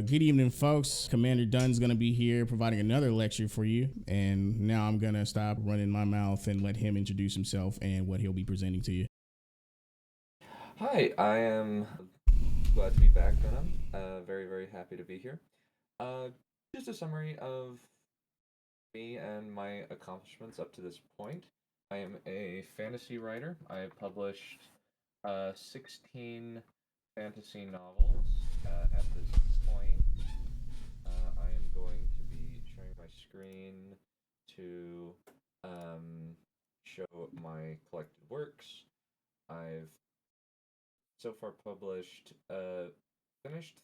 Good evening, folks. Commander Dunn's going to be here providing another lecture for you. And now I'm going to stop running my mouth and let him introduce himself and what he'll be presenting to you. Hi, I am glad to be back, Dunn. Very, very happy to be here. Uh, just a summary of me and my accomplishments up to this point. I am a fantasy writer. I have published 16 fantasy novels at this point. I am going to be sharing my screen to show my collected works. I've so far published finished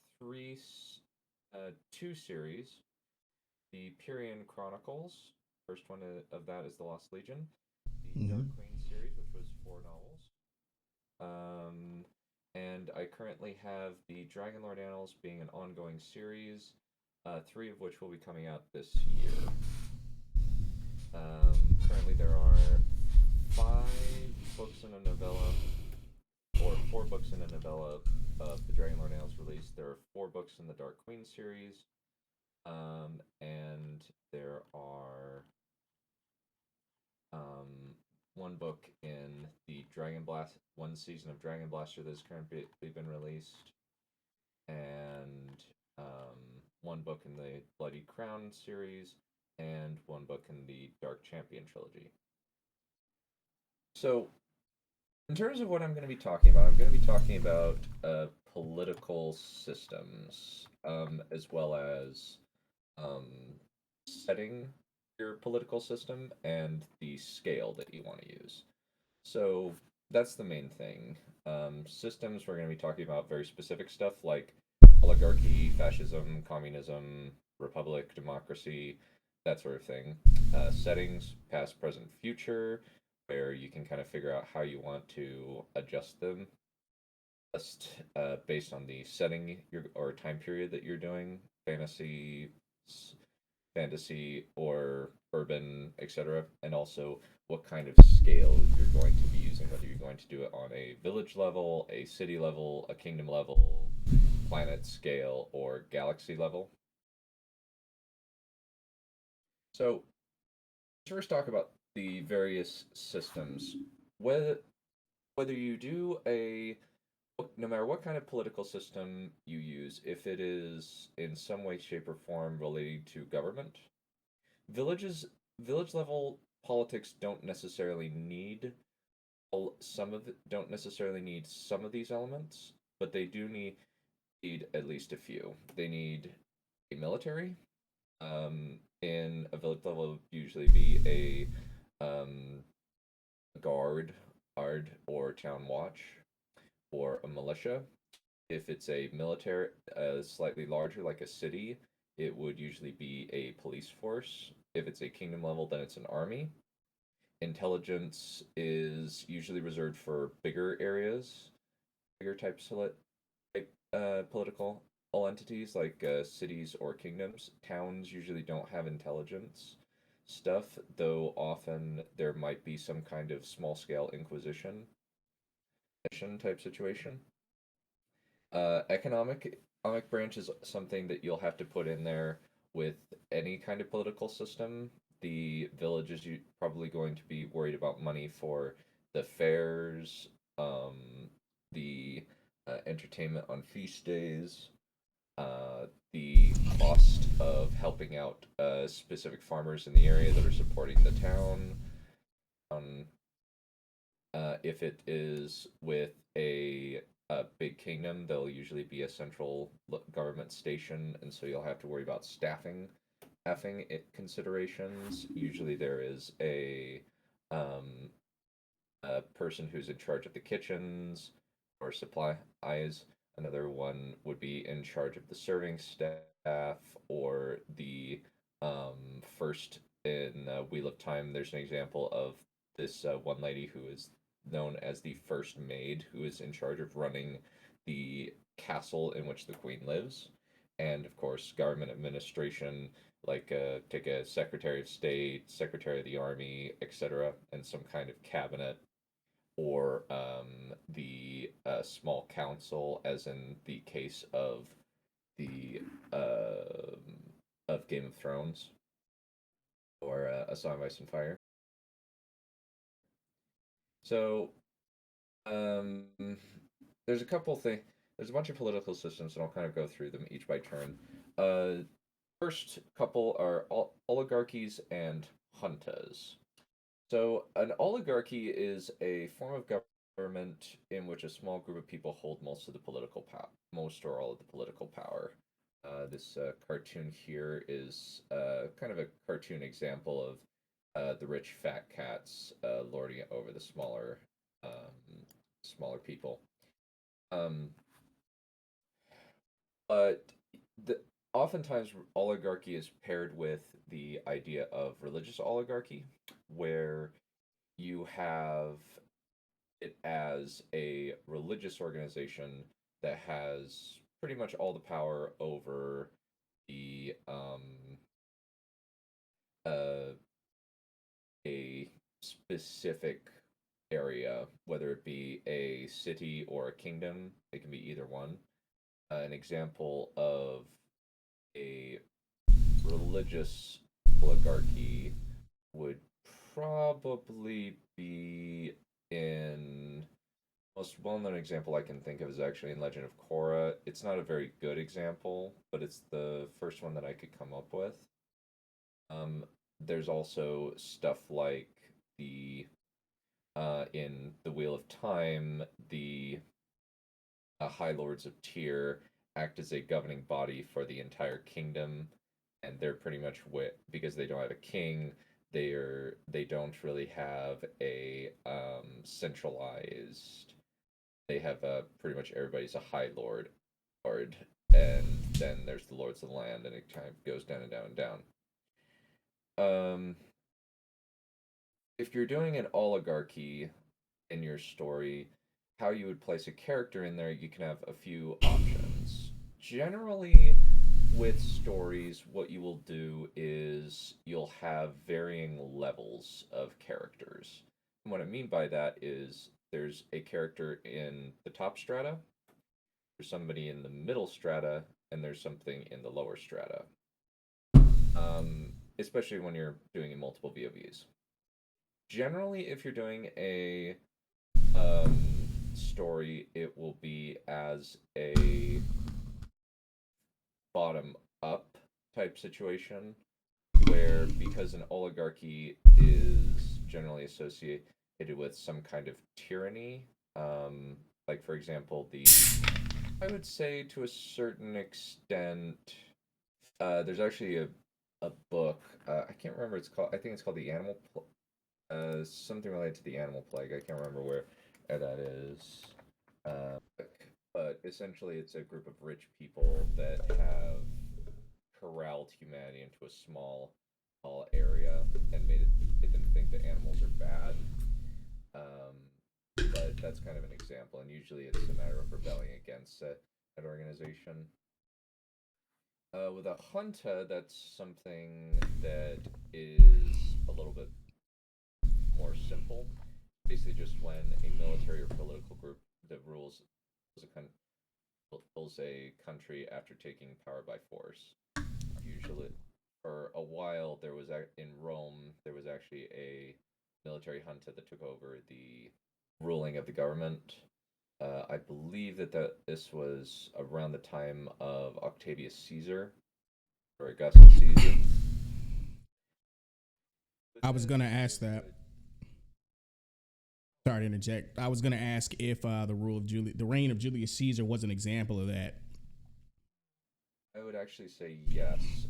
two series. The Pyrian Chronicles. First one of that is the Lost Legion. The Dark Mm-hmm. Queen series, which was four novels. And I currently have the Dragonlord Annals being an ongoing series, three of which will be coming out this year. Currently, there are five books in a novella, or four books in a novella of the Dragonlord Annals released. There are four books in the Dark Queen series, and there are one book in the Dragon Blast, one season of Dragon Blaster that has currently been released, and one book in the Bloody Crown series, and one book in the Dark Champion trilogy. So, in terms of what I'm going to be talking about, I'm going to be talking about political systems, as well as um, setting your political system and the scale that you want to use. So that's the main thing. Systems, we're going to be talking about very specific stuff like oligarchy, fascism, communism, republic, democracy, that sort of thing. Settings, past, present, future, where you can kind of figure out how you want to adjust them just based on the setting or time period that you're doing, fantasy, or urban, etc., and also what kind of scale you're going to be using, whether you're going to do it on a village level, a city level, a kingdom level, planet scale, or galaxy level. So, let's first talk about the various systems. Whether, whether you do a no matter what kind of political system you use, if it is in some way, shape, or form relating to government, villages village level politics don't necessarily need some of these elements, but they do need at least a few. They need a military. In a village level, would usually be a guard, or town watch, or a militia. If it's a military, slightly larger, like a city, it would usually be a police force. If it's a kingdom level, then it's an army. Intelligence is usually reserved for bigger areas, bigger political entities like cities or kingdoms. Towns usually don't have intelligence stuff, though often there might be some kind of small scale inquisition mission type situation. Economic branch is something that you'll have to put in there with any kind of political system. The village is probably going to be worried about money for the fairs, the entertainment on feast days, the cost of helping out specific farmers in the area that are supporting the town. Um, if it is with a big kingdom, there'll usually be a central government station, and so you'll have to worry about staffing considerations. Usually, there is um, a person who's in charge of the kitchens or supplies. Another one would be in charge of the serving staff or the first in Wheel of Time. There's an example of this one lady who is known as the first maid, who is in charge of running the castle in which the queen lives. And of course, government administration, like take a secretary of state, secretary of the army, etc., and some kind of cabinet, or the small council, as in the case of the of Game of Thrones or A Song of Ice and Fire. So um, there's a couple things. There's a bunch of political systems, and I'll kind of go through them each by turn. First couple are oligarchies and juntas. So an oligarchy is a form of government in which a small group of people hold most of the political power, most or all of the political power. This cartoon here is kind of a cartoon example of the rich fat cats lording it over the smaller people. Um, but the, oftentimes oligarchy is paired with the idea of religious oligarchy, where you have it as a religious organization that has pretty much all the power over the uh, a specific area, whether it be a city or a kingdom. It can be either one. An example of a religious oligarchy would probably be in most well-known example I can think of is actually in Legend of Korra. It's not a very good example, but it's the first one that I could come up with. Um, there's also stuff like the in the Wheel of Time, the High Lords of Tyr act as a governing body for the entire kingdom, and they're pretty much because they don't have a king. They don't really have a centralized. They have pretty much everybody's a high lord, and then there's the lords of the land, and it kind of goes down and down and down. If you're doing an oligarchy in your story, how you would place a character in there, you can have a few options. Generally, with stories, what you will do is you'll have varying levels of characters. And what I mean by that is there's a character in the top strata, there's somebody in the middle strata, and there's something in the lower strata. Especially when you're doing in multiple VOVs. Generally, if you're doing a story, it will be as a bottom up type situation where because an oligarchy is generally associated with some kind of tyranny, like for example, I would say to a certain extent, there's actually a book, I can't remember it's called, I think it's called The Animal something related to the animal plague. I can't remember where that is. But essentially, it's a group of rich people that have corralled humanity into a small area and made them think that animals are bad. But that's kind of an example, and usually it's a matter of rebelling against that organization. With a junta, that's something that is a little bit more simple. Basically, just when a military or political group that rules a country after taking power by force. Usually, for a while, there was in Rome there was actually a military junta that took over the ruling of the government. I believe that this was around the time of Octavius Caesar or Augustus Caesar. I was gonna ask that. Sorry to interject. I was gonna ask if the reign of Julius Caesar was an example of that. I would actually say yes.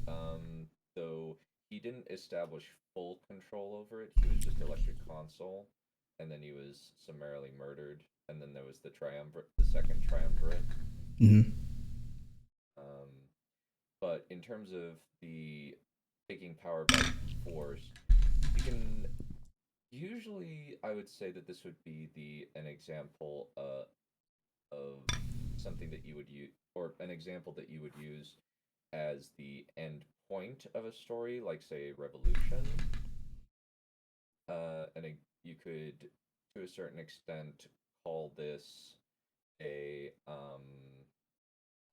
Though he didn't establish full control over it. He was just elected consul, and then he was summarily murdered. And then there was the second triumvirate. Mm-hmm. But in terms of the taking power by force, you can usually I would say that this would be an example of something that you would use, or an example that you would use as the end point of a story, like say revolution. You could, to a certain extent, call this a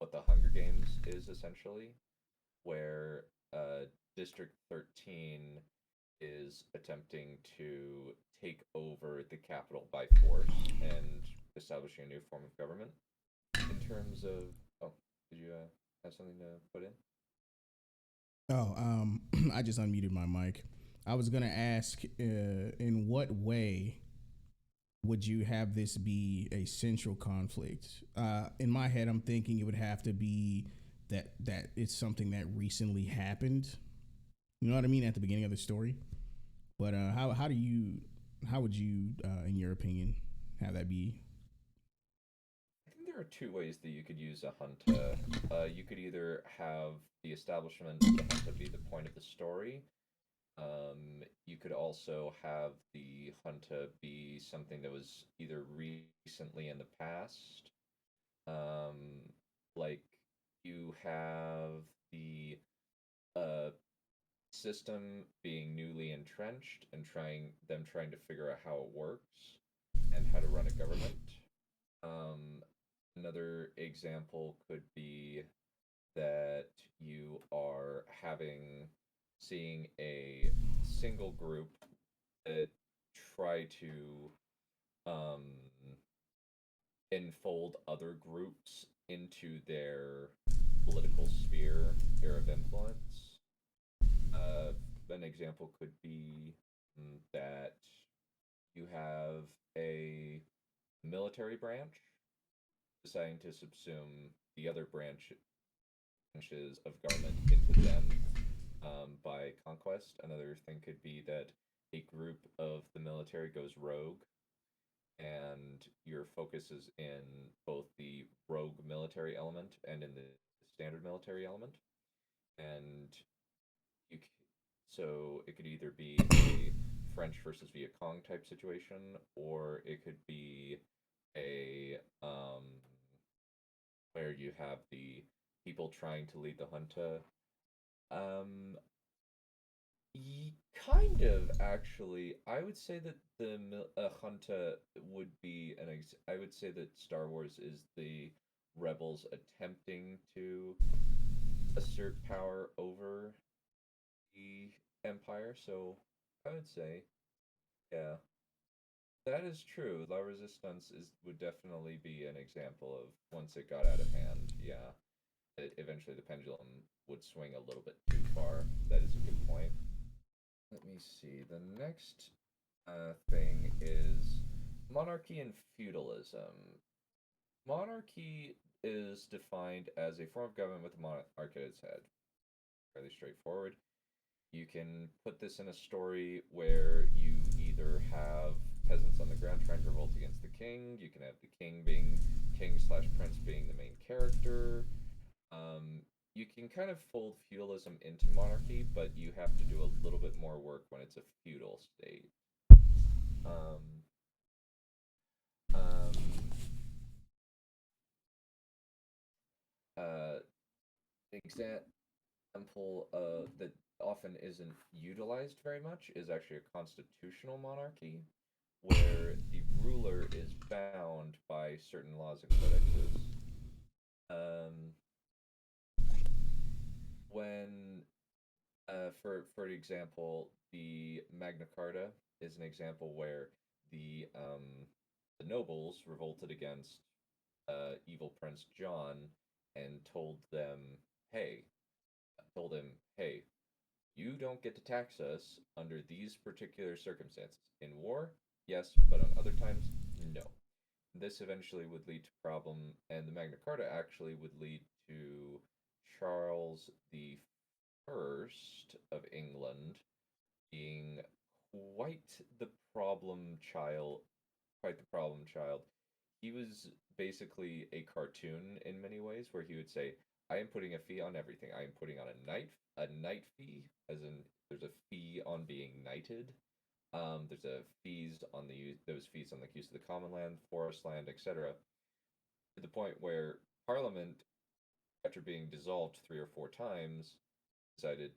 what the Hunger Games is essentially, where District 13 is attempting to take over the capital by force and establishing a new form of government. In terms of, oh, did you have something to put in? Oh, I just unmuted my mic. I was gonna ask, in what way would you have this be a central conflict? In my head, I'm thinking it would have to be that it's something that recently happened. You know what I mean, at the beginning of the story. But how would you, in your opinion, have that be? I think there are two ways that you could use a junta. You could either have the establishment of the junta be the point of the story. You could also have the junta be something that was either recently in the past, um, like you have the uh, system being newly entrenched and trying to figure out how it works and how to run a government. Um, Another example could be that you are seeing a single group that try to um, enfold other groups into their political sphere of influence. An example could be that you have a military branch deciding to subsume the other branches of government into them by conquest. Another thing could be that a group of the military goes rogue, and your focus is in both the rogue military element and in the standard military element. And you so it could either be a French versus Viet Cong type situation, or it could be a where you have the people trying to lead the junta. Um, kind of actually. I would say that the junta would be I would say that Star Wars is the rebels attempting to assert power over the Empire. So I would say, yeah, that is true. La Resistance would definitely be an example of once it got out of hand. Yeah, eventually the pendulum would swing a little bit too far. That is a good point. Let me see. The next thing is monarchy and feudalism. Monarchy is defined as a form of government with a monarch at its head. Fairly straightforward. You can put this in a story where you either have peasants on the ground trying to revolt against the king. You can have the king/prince being the main character. You can kind of fold feudalism into monarchy, but you have to do a little bit more work when it's a feudal state. Um, um, uh, example that often isn't utilized very much is actually a constitutional monarchy, where the ruler is bound by certain laws and codexes. Um, when for example, the Magna Carta is an example where the nobles revolted against evil Prince John and hey, told him, hey, you don't get to tax us under these particular circumstances. In war, yes, but on other times, no. This eventually would lead to problem, and the Magna Carta actually would lead to Charles the First of England being quite the problem child. Quite the problem child. He was basically a cartoon in many ways, where he would say, "I am putting a fee on everything. I am putting on a knight fee, as in there's a fee on being knighted. There's a fees on those fees on the use of the common land, forest land, etc. To the point where Parliament, after being dissolved 3 or 4 times, decided,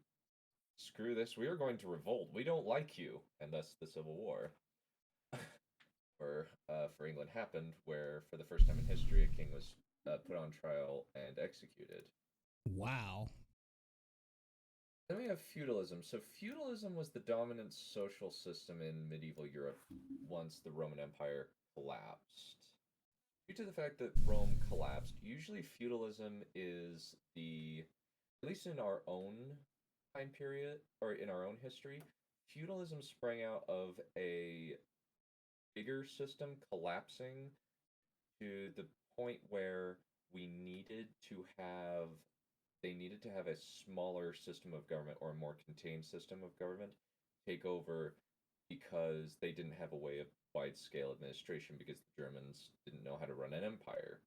screw this, we are going to revolt. We don't like you, and thus the Civil War, for England happened, where for the first time in history a king was put on trial and executed. Wow. Then we have feudalism. So feudalism was the dominant social system in medieval Europe once the Roman Empire collapsed. Due to the fact that Rome collapsed, usually feudalism is at least in our own time period or in our own history, feudalism sprang out of a bigger system collapsing to the point where we needed to have they needed to have a smaller system of government or a more contained system of government take over because they didn't have a way of wide scale administration because the Germans didn't know how to run an empire.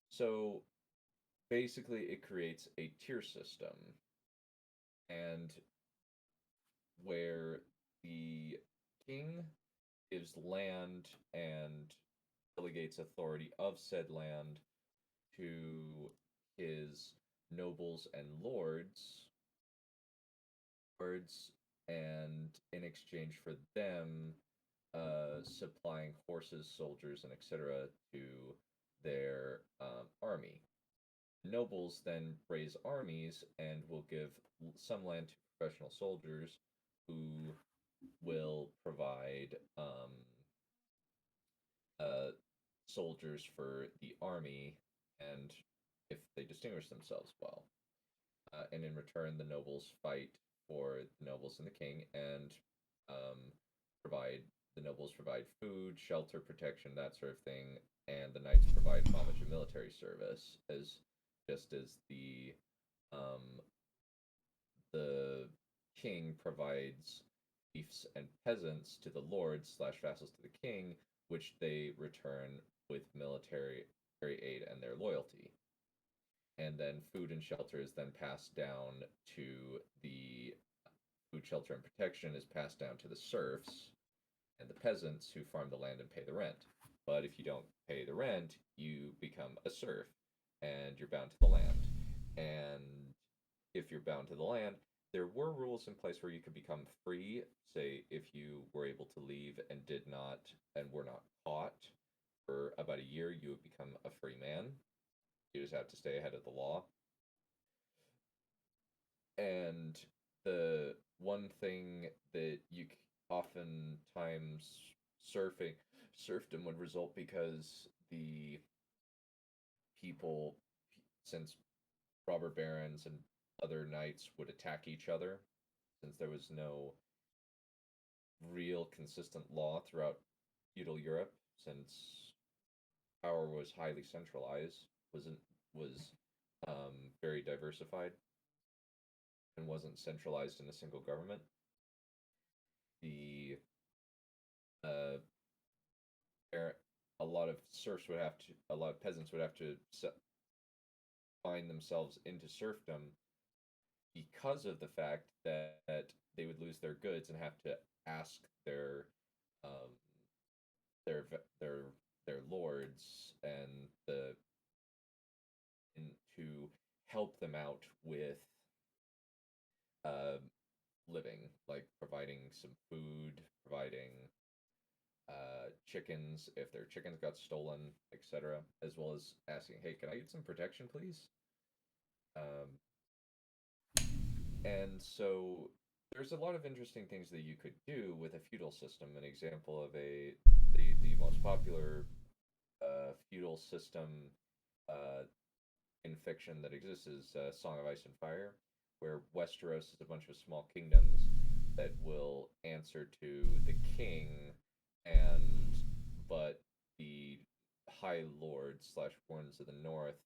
So basically, it creates a tier system, and where the king gives land and delegates authority of said land to his nobles and lords, and in exchange for them supplying horses, soldiers, and etc. to their army. Nobles then raise armies and will give some land to professional soldiers who will provide uh, soldiers for the army and if they distinguish themselves well. And in return, the nobles and the king, and um, provide the nobles provide food, shelter, protection, that sort of thing, and the knights provide homage and military service, as just as um, the king provides fiefs and peasants to the lords slash vassals to the king, which they return with military aid and their loyalty. And then food and shelter is then passed down to the food, shelter, and protection is passed down to the serfs and the peasants who farm the land and pay the rent. But if you don't pay the rent, you become a serf and you're bound to the land. And if you're bound to the land, there were rules in place where you could become free. Say, if you were able to leave and did not, and were not caught for about a year, you would become a free man. You just have to stay ahead of the law. And the one thing that you oftentimes serfdom would result because the people, since robber barons and other knights would attack each other, since there was no real consistent law throughout feudal Europe, since power was highly centralized, was very diversified, and wasn't centralized in a single government. The uh, a lot of a lot of peasants would have to find themselves into serfdom because of the fact that they would lose their goods and have to ask um, their their their lords and to help them out with uh, living, like providing some food, providing chickens if their chickens got stolen, etc., as well as asking, "Hey, can I get some protection, please?" Um, and so there's a lot of interesting things that you could do with a feudal system. An example of the most popular feudal system uh, in fiction that exists is Song of Ice and Fire, where Westeros is a bunch of small kingdoms that will answer to the king, and but the High Lords slash Wardens of the North,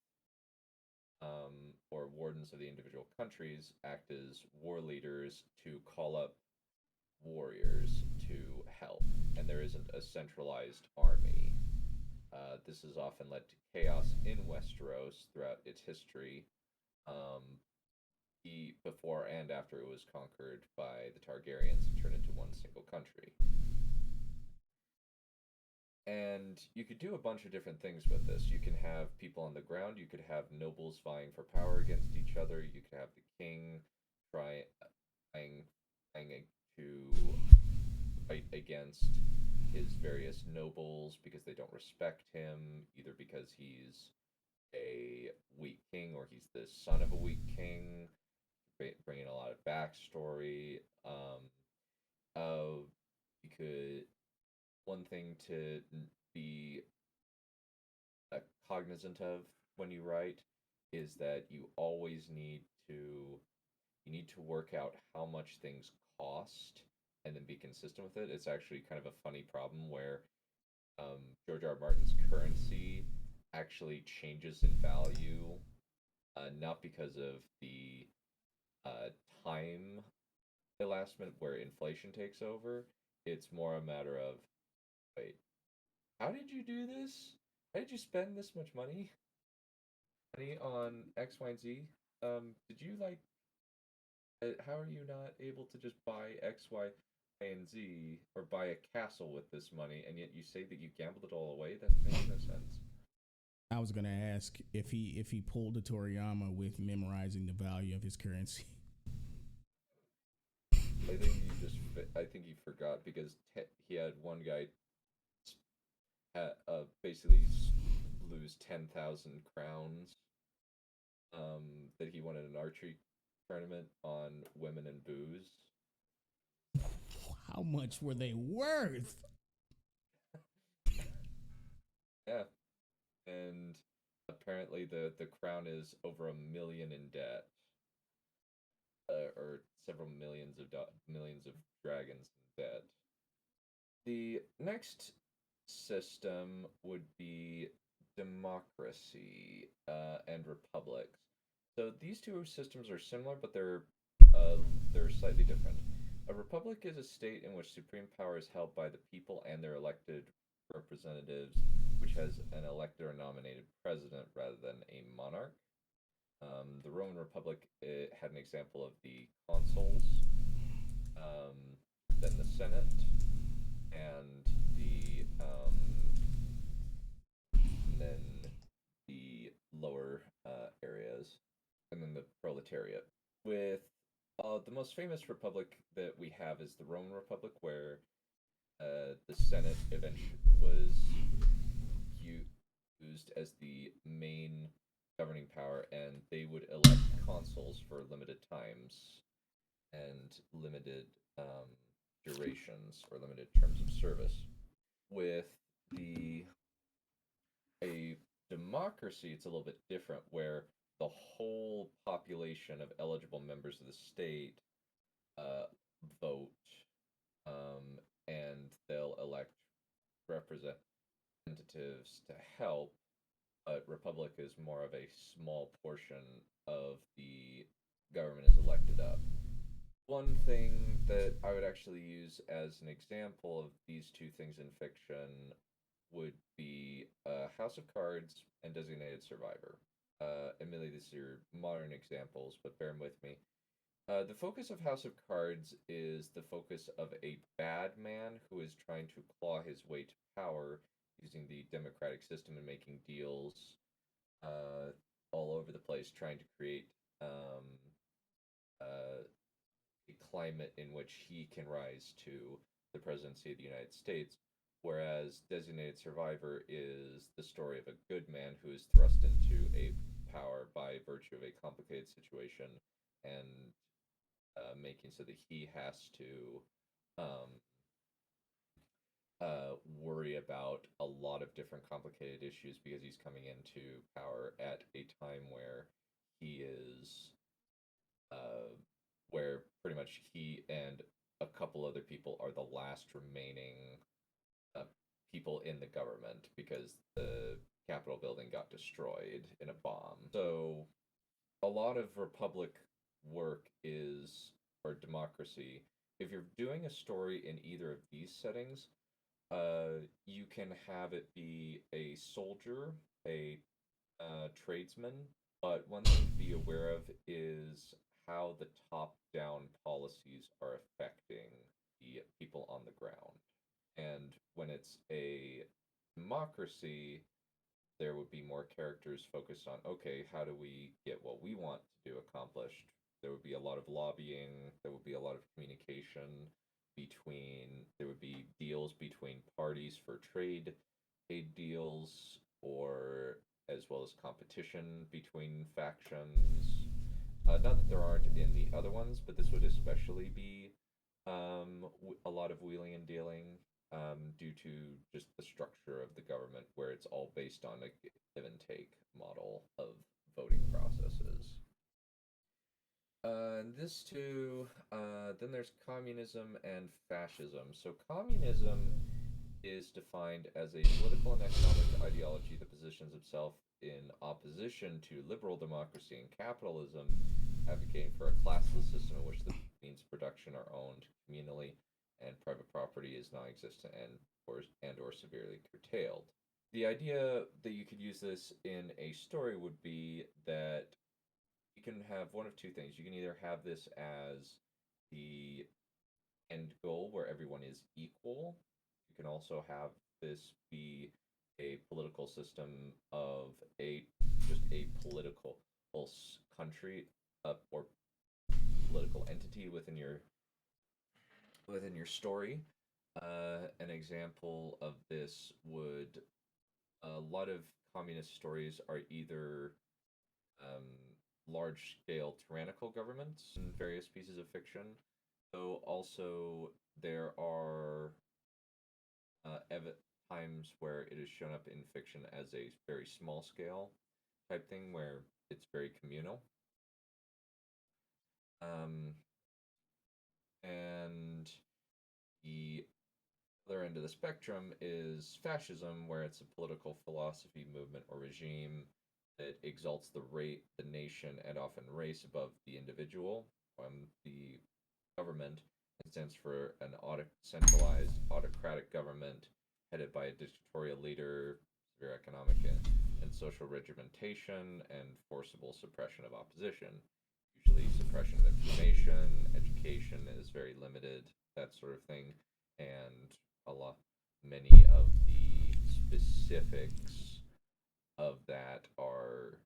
or wardens of the individual countries, act as war leaders to call up warriors to help, and there isn't a centralized army. This has often led to chaos in Westeros throughout its history, um, before and after it was conquered by the Targaryens and turned into one single country. And you could do a bunch of different things with this. You can have people on the ground. You could have nobles vying for power against each other. You could have the king trying to fight against his various nobles because they don't respect him, either because he's a weak king or he's the son of a weak king, bringing a lot of backstory. Uh, you could one thing to be cognizant of when you write is that you need to work out how much things cost and then be consistent with it. It's actually kind of a funny problem where George R. R. Martin's currency actually changes in value, not because of the uh, time elastment where inflation takes over. It's more a matter of, wait, how did you do this? How did you spend this much money on X, Y, and Z? Did you like? How are you not able to just buy X, Y, and Z or buy a castle with this money, and yet you say that you gambled it all away? That makes no sense. I was gonna ask if he pulled a Toriyama with memorizing the value of his currency. I think you forgot because he had one guy basically lose 10,000 crowns that he won in an archery tournament on women and booze. How much were they worth? Yeah, and apparently the crown is over $1 million in debt, or several millions of dragons in debt. The next system would be democracy and republics. So these two systems are similar, but they're slightly different. A republic is a state in which supreme power is held by the people and their elected representatives, which has an elected or nominated president rather than a monarch. The Roman Republic had an example of the consuls, um, then the Senate, and then the lower areas, and then the proletariat. With the most famous republic that we have is the Roman Republic, where the Senate eventually was used as the main governing power, and they would elect consuls for limited times and limited durations or limited terms of service. With the a democracy, it's a little bit different, where the whole population of eligible members of the state uh, vote, and they'll elect representatives to help. But republic is more of a small portion of the government is elected up. One thing that I would actually use as an example of these two things in fiction would be House of Cards and Designated Survivor. Admittedly, these are modern examples, but bear with me. The focus of House of Cards is the focus of a bad man who is trying to claw his way to power using the democratic system and making deals uh, all over the place, trying to create uh, a climate in which he can rise to the presidency of the United States. Whereas Designated Survivor is the story of a good man who is thrust into a power by virtue of a complicated situation and making so that he has to um, worry about a lot of different complicated issues because he's coming into power at a time where he is uh, where pretty much he and a couple other people are the last remaining uh, people in the government because the Capitol building got destroyed in a bomb. So a lot of Republic work is, or democracy, if you're doing a story in either of these settings, you can have it be a soldier, a tradesman, but one thing to be aware of is how the top down policies are affecting the people on the ground. And when it's a democracy, there would be more characters focused on, okay, how do we get what we want to do accomplished? There would be a lot of lobbying, there would be a lot of communication there would be deals between parties for trade deals or as well as competition between factions. Not that there aren't in the other ones, but this would especially be a lot of wheeling and dealing due to just the structure of the government, where it's all based on a give and take model of voting processes. This too, then there's communism and fascism. So, communism is defined as a political and economic ideology that positions itself in opposition to liberal democracy and capitalism, advocating for a classless system in which the means of production are owned communally and private property is non-existent and or severely curtailed. The idea that you could use this in a story would be that you can have one of two things. You can either have this as the end goal where everyone is equal. You can also have this be a political system of a just a political country or political entity within your story. An example of this would a lot of communist stories are either um, large scale tyrannical governments in various pieces of fiction, though also there are times where it is shown up in fiction as a very small scale type thing where it's very communal. Um, and the other end of the spectrum is fascism, where it's a political philosophy, movement, or regime that exalts the nation, and often race above the individual, the government, and stands for an centralized autocratic government headed by a dictatorial leader, severe economic and social regimentation, and forcible suppression of opposition. Usually, suppression of information, education is very limited, that sort of thing, and many of the specifics of that are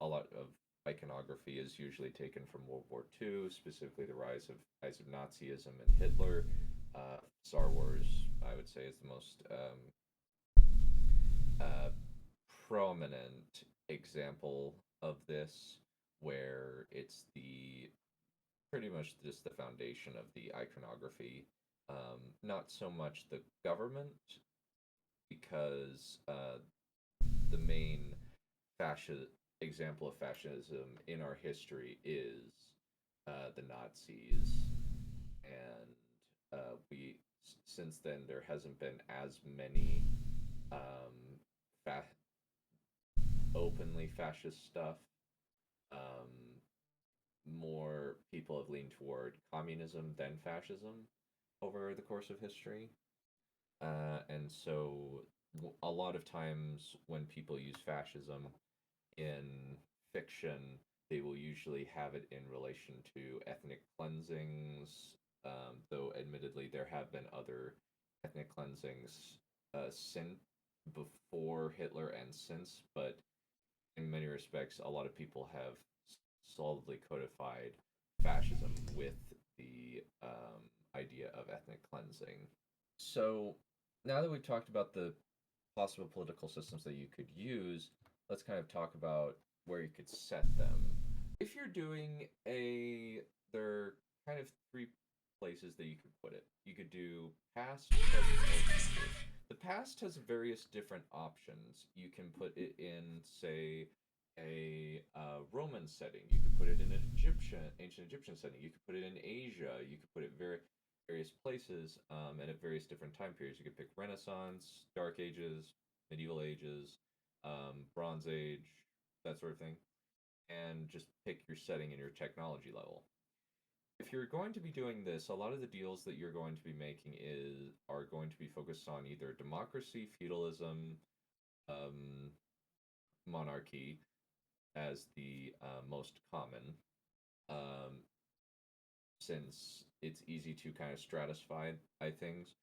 a lot of iconography is usually taken from World War II, specifically the rise of Nazism and Hitler. Star Wars, I would say, is the most uh, prominent example of this, where it's the pretty much just the foundation of the iconography. Not so much the government, because the main fascist example of fascism in our history is the Nazis, and we since then there hasn't been as many um, fa- openly fascist stuff. Um, More people have leaned toward communism than fascism over the course of history. And so a lot of times when people use fascism in fiction, they will usually have it in relation to ethnic cleansings, though admittedly there have been other ethnic cleansings since before Hitler and since, but in many respects, a lot of people have solidly codified fascism with the idea of ethnic cleansing. So now that we've talked about the possible political systems that you could use, let's kind of talk about where you could set them. If you're doing there are kind of three places that you could put it. You could do past, present, or future. The past has various different options. You can put it in, say, a Roman setting. You could put it in an ancient Egyptian setting. You could put it in Asia. You could put it various places and at various different time periods. You could pick Renaissance, Dark Ages, Medieval Ages, Bronze Age, that sort of thing, and just pick your setting and your technology level. If you're going to be doing this, a lot of the deals that you're going to be making are going to be focused on either democracy, feudalism, um, monarchy as the most common, um, since it's easy to kind of stratify things.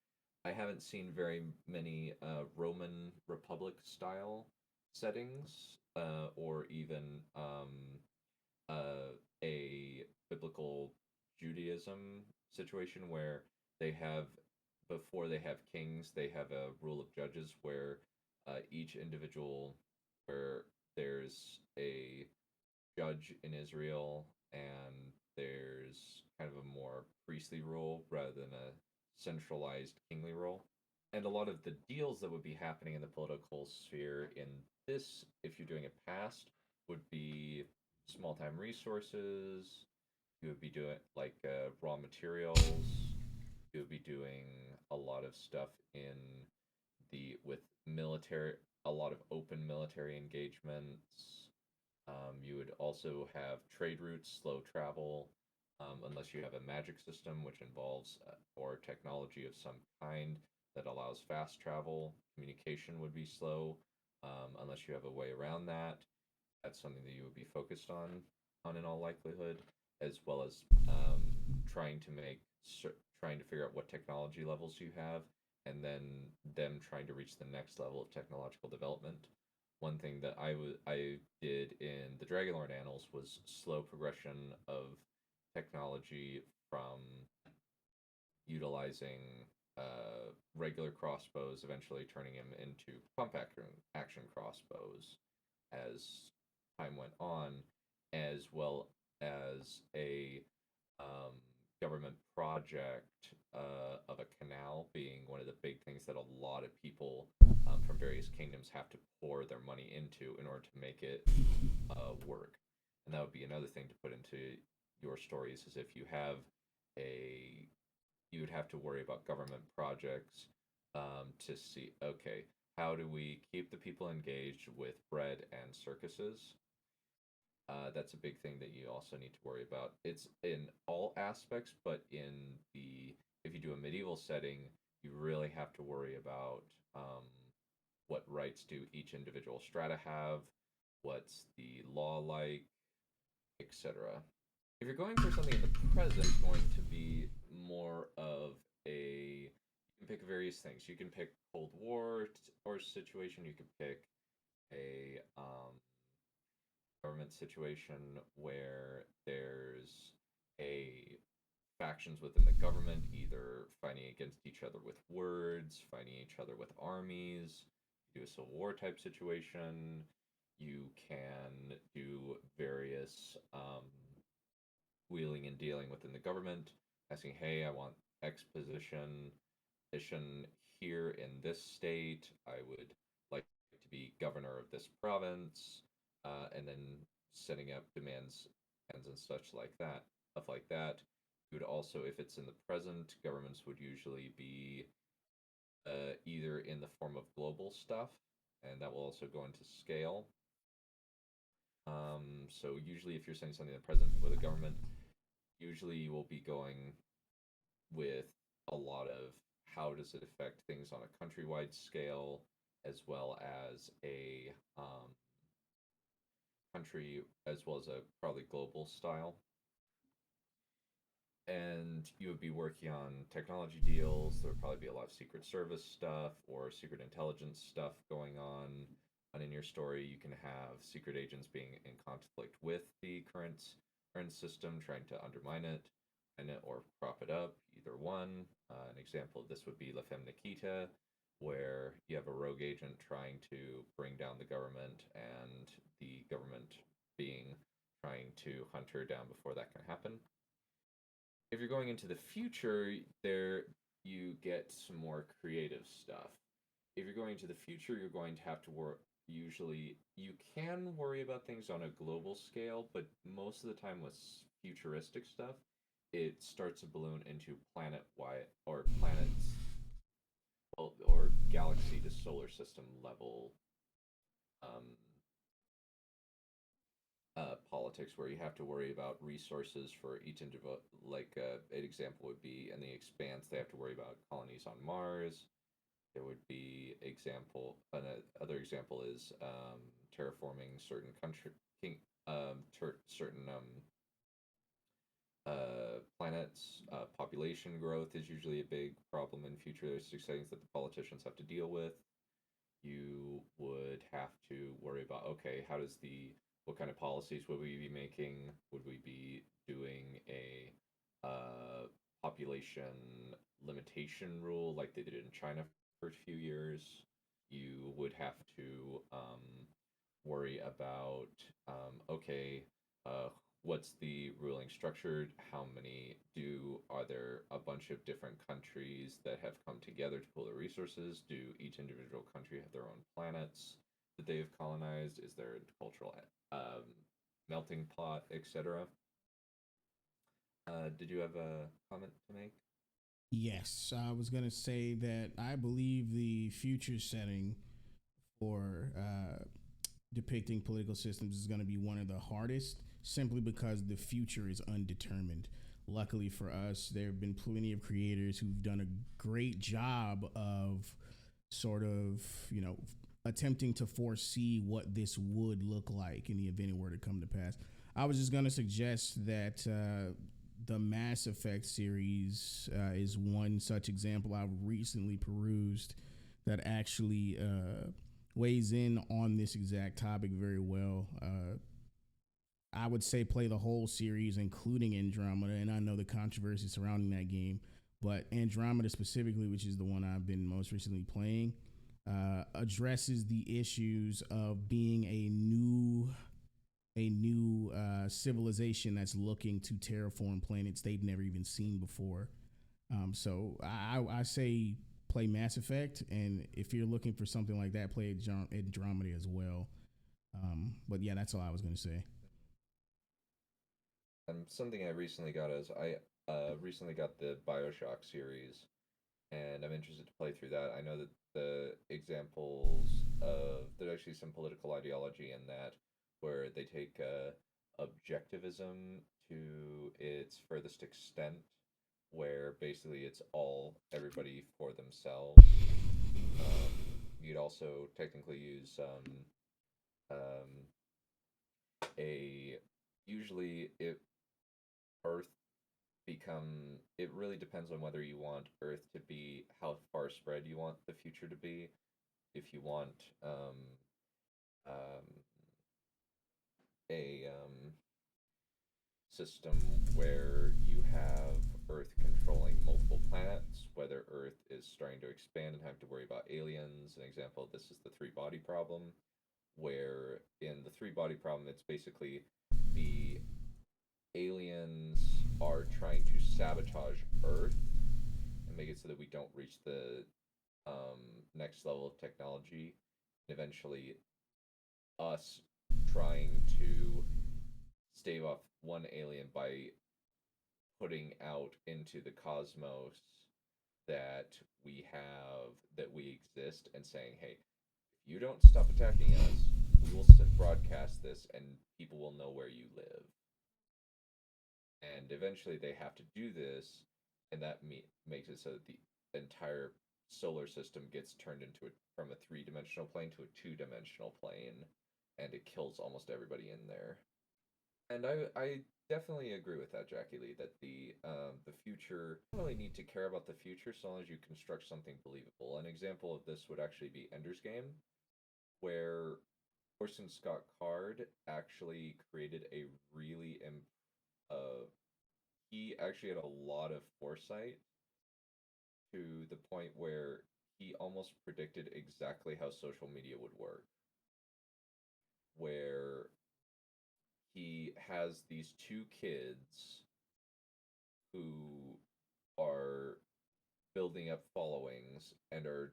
I haven't seen very many Roman Republic style settings, or even uh, a biblical Judaism situation where they have, before they have kings, they have a rule of judges where each individual where there's a judge in Israel and there's kind of a more priestly role rather than a centralized kingly role. And a lot of the deals that would be happening in the political sphere in this, if you're doing it past, would be small time resources. You would be doing like raw materials. You would be doing a lot of stuff in the with military, a lot of open military engagements. You would also have trade routes, slow travel, unless you have a magic system, which involves or technology of some kind that allows fast travel. Communication would be slow, unless you have a way around that. That's something that you would be focused on in all likelihood, as well as trying to make trying to figure out what technology levels you have, and then them trying to reach the next level of technological development. One thing that I did in the Dragonlord Annals was slow progression of technology from utilizing regular crossbows, eventually turning him into pump action crossbows as time went on, as well as a um, government project of a canal being one of the big things that a lot of people from various kingdoms have to pour their money into in order to make it work. And that would be another thing to put into your stories, is if you have a you would have to worry about government projects to see, okay, how do we keep the people engaged with bread and circuses? That's a big thing that you also need to worry about. It's in all aspects, but in the if you do a medieval setting, you really have to worry about what rights do each individual strata have, what's the law like, etc. If you're going for something in the present, it's going to be more of a you can pick various things. You can pick Cold War or situation. You can pick a government situation where there's a factions within the government either fighting against each other with words, fighting each other with armies. You do a civil war type situation. You can do various wheeling and dealing within the government, asking, "Hey, I want X position here in this state. I would like to be governor of this province," and then setting up demands and such like that, stuff like that. You would also, if it's in the present, governments would usually be either in the form of global stuff, and that will also go into scale. So usually, if you're saying something in the present with a government, usually you will be going with a lot of how does it affect things on a countrywide scale, as well as a country, as well as a probably global style. And you would be working on technology deals. There would probably be a lot of secret service stuff or secret intelligence stuff going on. And in your story, you can have secret agents being in conflict with the current system, trying to undermine it, and or prop it up. Either one. An example of this would be La Femme Nikita, where you have a rogue agent trying to bring down the government, and the government being trying to hunt her down before that can happen. If you're going into the future, there you get some more creative stuff. If you're going to the future, you're going to have to work. Usually, you can worry about things on a global scale, but most of the time with futuristic stuff, it starts to balloon into planet wide or planets or galaxy to solar system level um, politics, where you have to worry about resources for each individual. Like an example would be in the Expanse, they have to worry about colonies on Mars. There would be another example is terraforming certain certain planets. Population growth is usually a big problem in futuristic settings that the politicians have to deal with. You would have to worry about, okay, what kind of policies would we be making? Would we be doing a population limitation rule like they did in China for a few years? You would have to worry about okay, uh, what's the ruling structure? How many do are there a bunch of different countries that have come together to pool their resources? Do each individual country have their own planets that they have colonized? Is there a cultural um, melting pot, etc.? Did you have a comment to make? Yes, I was gonna say that I believe the future setting for depicting political systems is going to be one of the hardest, simply because the future is undetermined. Luckily for us, there have been plenty of creators who've done a great job of sort of, attempting to foresee what this would look like in the event it were to come to pass. I was just going to suggest that the Mass Effect series is one such example I've recently perused that actually weighs in on this exact topic very well. I would say play the whole series, including Andromeda, and I know the controversy surrounding that game, but Andromeda specifically, which is the one I've been most recently playing, addresses the issues of being a new civilization that's looking to terraform planets they've never even seen before. So I say play Mass Effect, and if you're looking for something like that, play Andromeda as well. But yeah, that's all I was going to say. Something I recently got is I recently got the Bioshock series, and I'm interested to play through that. I know that the examples of there's actually some political ideology in that where they take objectivism to its furthest extent, where basically it's all everybody for themselves. You'd also technically use a usually it Earth become it really depends on whether you want Earth to be how far spread you want the future to be. If you want um, a system where you have Earth controlling multiple planets, whether Earth is starting to expand and have to worry about aliens. An example of this is the three body problem, where in the three body problem, it's basically the aliens are trying to sabotage Earth and make it so that we don't reach the next level of technology. And eventually, us trying to stave off one alien by putting out into the cosmos that we have, that we exist, and saying, hey, if you don't stop attacking us, we will broadcast this and people will know where you live. And eventually they have to do this, and that makes it so that the entire solar system gets turned into from a three-dimensional plane to a two-dimensional plane, and it kills almost everybody in there. And I definitely agree with that, Jackie Lee, that the future, you don't really need to care about the future so long as you construct something believable. An example of this would actually be Ender's Game, where Orson Scott Card actually created a really uh, he actually had a lot of foresight to the point where he almost predicted exactly how social media would work. Where he has these two kids who are building up followings and are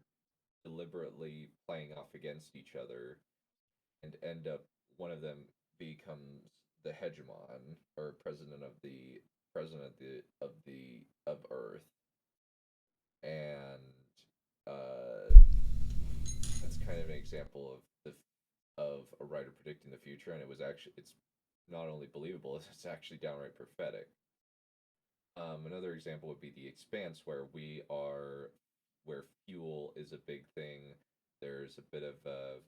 deliberately playing off against each other and end up one of them becomes the hegemon or president of Earth, and that's kind of an example of a writer predicting the future, and it's not only believable, it's actually downright prophetic. Another example would be The Expanse, where fuel is a big thing. There's a bit of a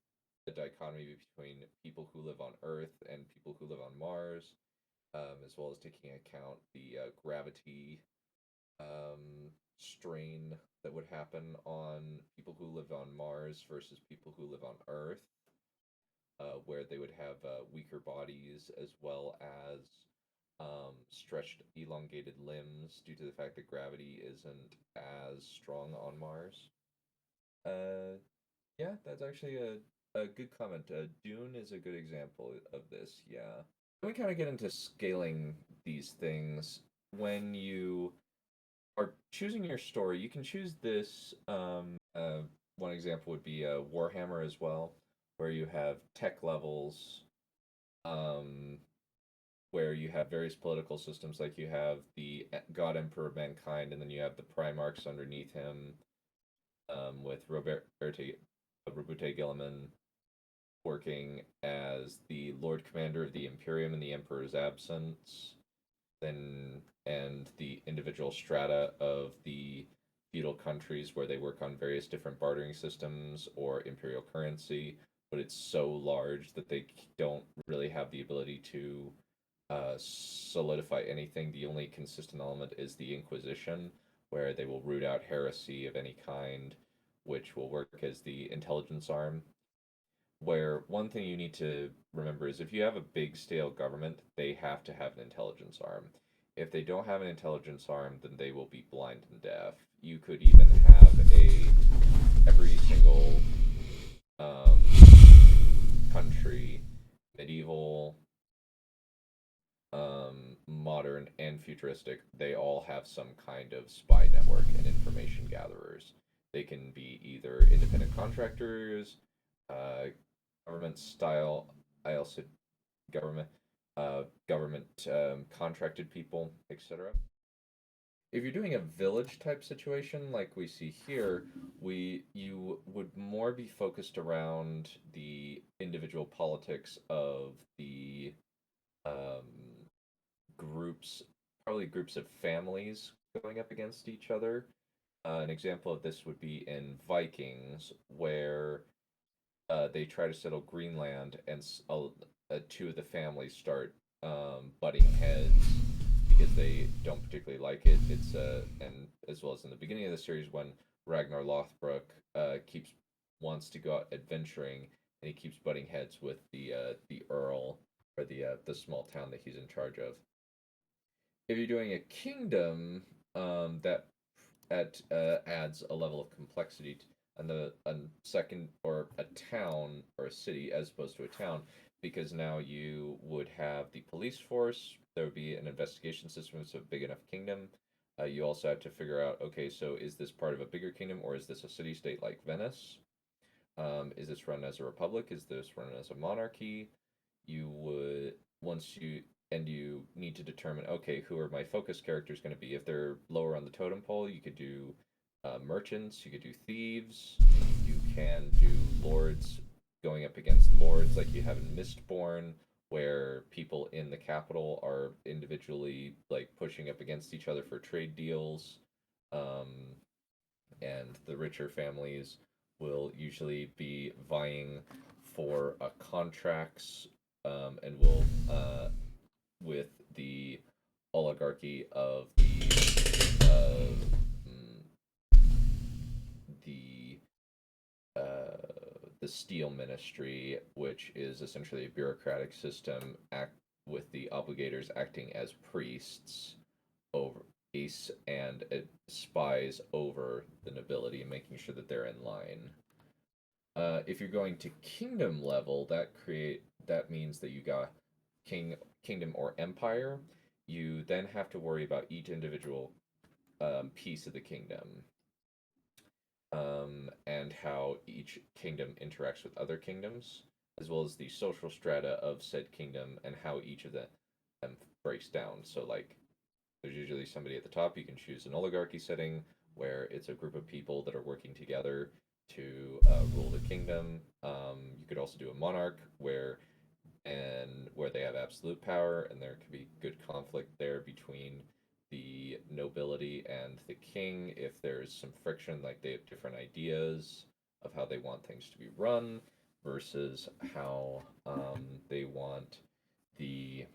dichotomy between people who live on Earth and people who live on Mars, as well as taking account the gravity strain that would happen on people who live on Mars versus people who live on Earth, where they would have weaker bodies as well as stretched, elongated limbs due to the fact that gravity isn't as strong on Mars. Uh, yeah, that's actually a good comment. Dune is a good example of this. Yeah, we kind of get into scaling these things when you are choosing your story. You can choose this. One example would be Warhammer as well, where you have tech levels, um, where you have various political systems, like you have the God Emperor of Mankind, and then you have the Primarchs underneath him, with Robute Gilliman working as the Lord Commander of the Imperium in the Emperor's absence, then and the individual strata of the feudal countries where they work on various different bartering systems or imperial currency, but it's so large that they don't really have the ability to solidify anything. The only consistent element is the Inquisition, where they will root out heresy of any kind, which will work as the intelligence arm. Where one thing you need to remember is if you have a big stale government, they have to have an intelligence arm. If they don't have an intelligence arm, then they will be blind and deaf. You could even have every single um, country, medieval, modern, and futuristic, they all have some kind of spy network and information gatherers. They can be either independent contractors, uh, government style. I also government government contracted people, etc. If you're doing a village type situation like we see here, we you would more be focused around the individual politics of the um, groups, probably groups of families going up against each other. An example of this would be in Vikings, where they try to settle Greenland, and two of the families start butting heads because they don't particularly like it. It's and as well as in the beginning of the series when Ragnar Lothbrok keeps wants to go out adventuring, and he keeps butting heads with the Earl, or the small town that he's in charge of. If you're doing a kingdom, that adds a level of complexity and a second, or a town or a city as opposed to a town, because now you would have the police force. There would be an investigation system. It's a big enough kingdom. You also have to figure out, okay, so is this part of a bigger kingdom, or is this a city state like Venice? Is this run as a republic? Is this run as a monarchy? You would once you and you need to determine, okay, who are my focus characters going to be? If they're lower on the totem pole, you could do merchants, you could do thieves, you can do lords going up against lords, like you have in Mistborn, where people in the capital are individually like pushing up against each other for trade deals. Um, and the richer families will usually be vying for contracts, and will with the oligarchy of the the steel ministry, which is essentially a bureaucratic system, act with the obligators acting as priests over ace and spies over the nobility, making sure that they're in line. If you're going to kingdom level, that means that you got kingdom or empire. You then have to worry about each individual piece of the kingdom, and how each kingdom interacts with other kingdoms, as well as the social strata of said kingdom and how each of them breaks down. So, like, there's usually somebody at the top. You can choose an oligarchy setting where it's a group of people that are working together to rule the kingdom. You could also do a monarch where they have absolute power, and there could be good conflict there between the nobility and the king if there's some friction, like they have different ideas of how they want things to be run versus how they want the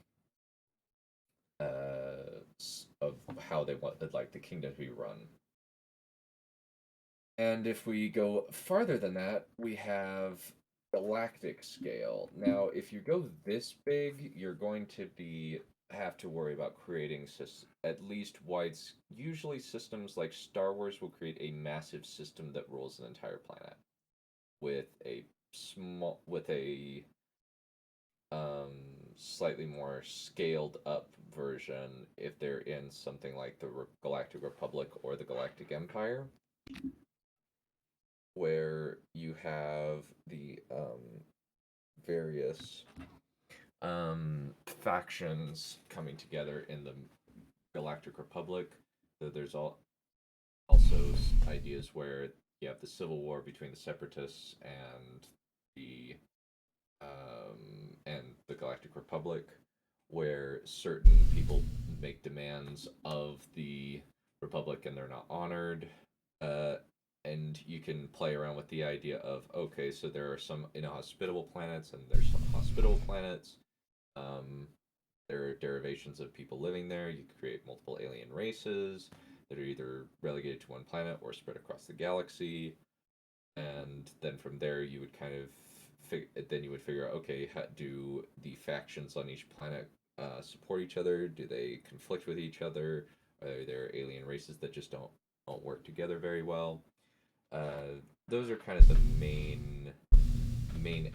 of how they want like the kingdom to be run. And if we go farther than that, we have galactic scale. Now, if you go this big, you're going to be have to worry about creating at least usually systems like Star Wars will create a massive system that rules an entire planet with a um, slightly more scaled up version if they're in something like the Galactic Republic or the Galactic Empire, where you have the various factions coming together in the Galactic Republic. So there's also ideas where you have the civil war between the Separatists the and the Galactic Republic, where certain people make demands of the Republic and they're not honored. Uh, and you can play around with the idea of, okay, so there are some inhospitable planets and there's some hospitable planets. Um, there are derivations of people living there. You can create multiple alien races that are either relegated to one planet or spread across the galaxy. And then from there, you would kind of then you would figure out, okay, how do the factions on each planet support each other? Do they conflict with each other? Are there alien races that just don't work together very well? Those are kind of the main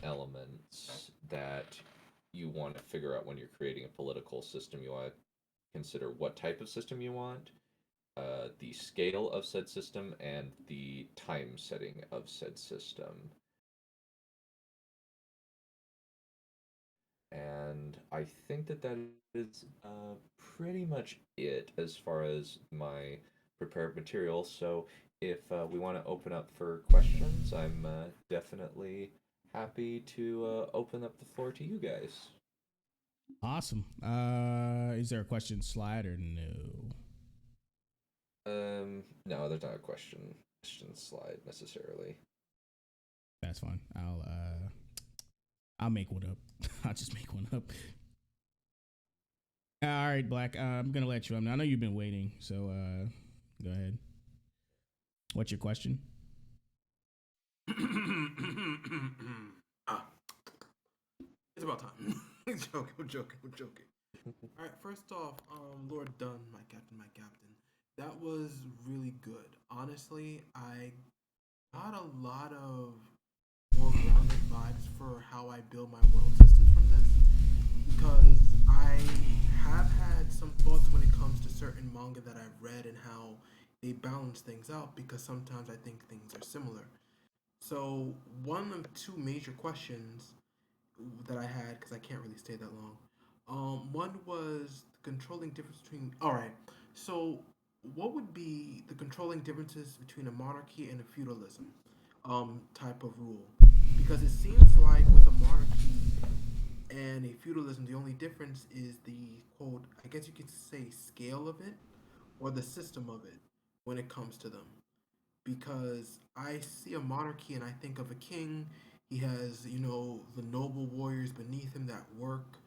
elements that you want to figure out when you're creating a political system. You want to consider what type of system you want, the scale of said system, and the time setting of said system. And I think that is pretty much it as far as my prepared material. So if we want to open up for questions, I'm definitely happy to open up the floor to you guys. Awesome. Is there a question slide or no? No, there's not a question slide necessarily. That's fine. I'll make one up. I'll just make one up. All right, Black. I'm gonna let you. I know you've been waiting, so go ahead. What's your question? It's about time. I'm joking. All right, first off, Lord Dunn, my captain. That was really good. Honestly, I got a lot of more grounded vibes for how I build my world systems from this, because I have had some thoughts when it comes to certain manga that I've read and how they balance things out, because sometimes I think things are similar. So one of two major questions that I had, because I can't really stay that long. One was the controlling difference between. All right, so what would be the controlling differences between a monarchy and a feudalism type of rule? Because it seems like with a monarchy and a feudalism, the only difference is the quote, I guess you could say, scale of it or the system of it when it comes to them. Because I see a monarchy and I think of a king. He has, the noble warriors beneath him that work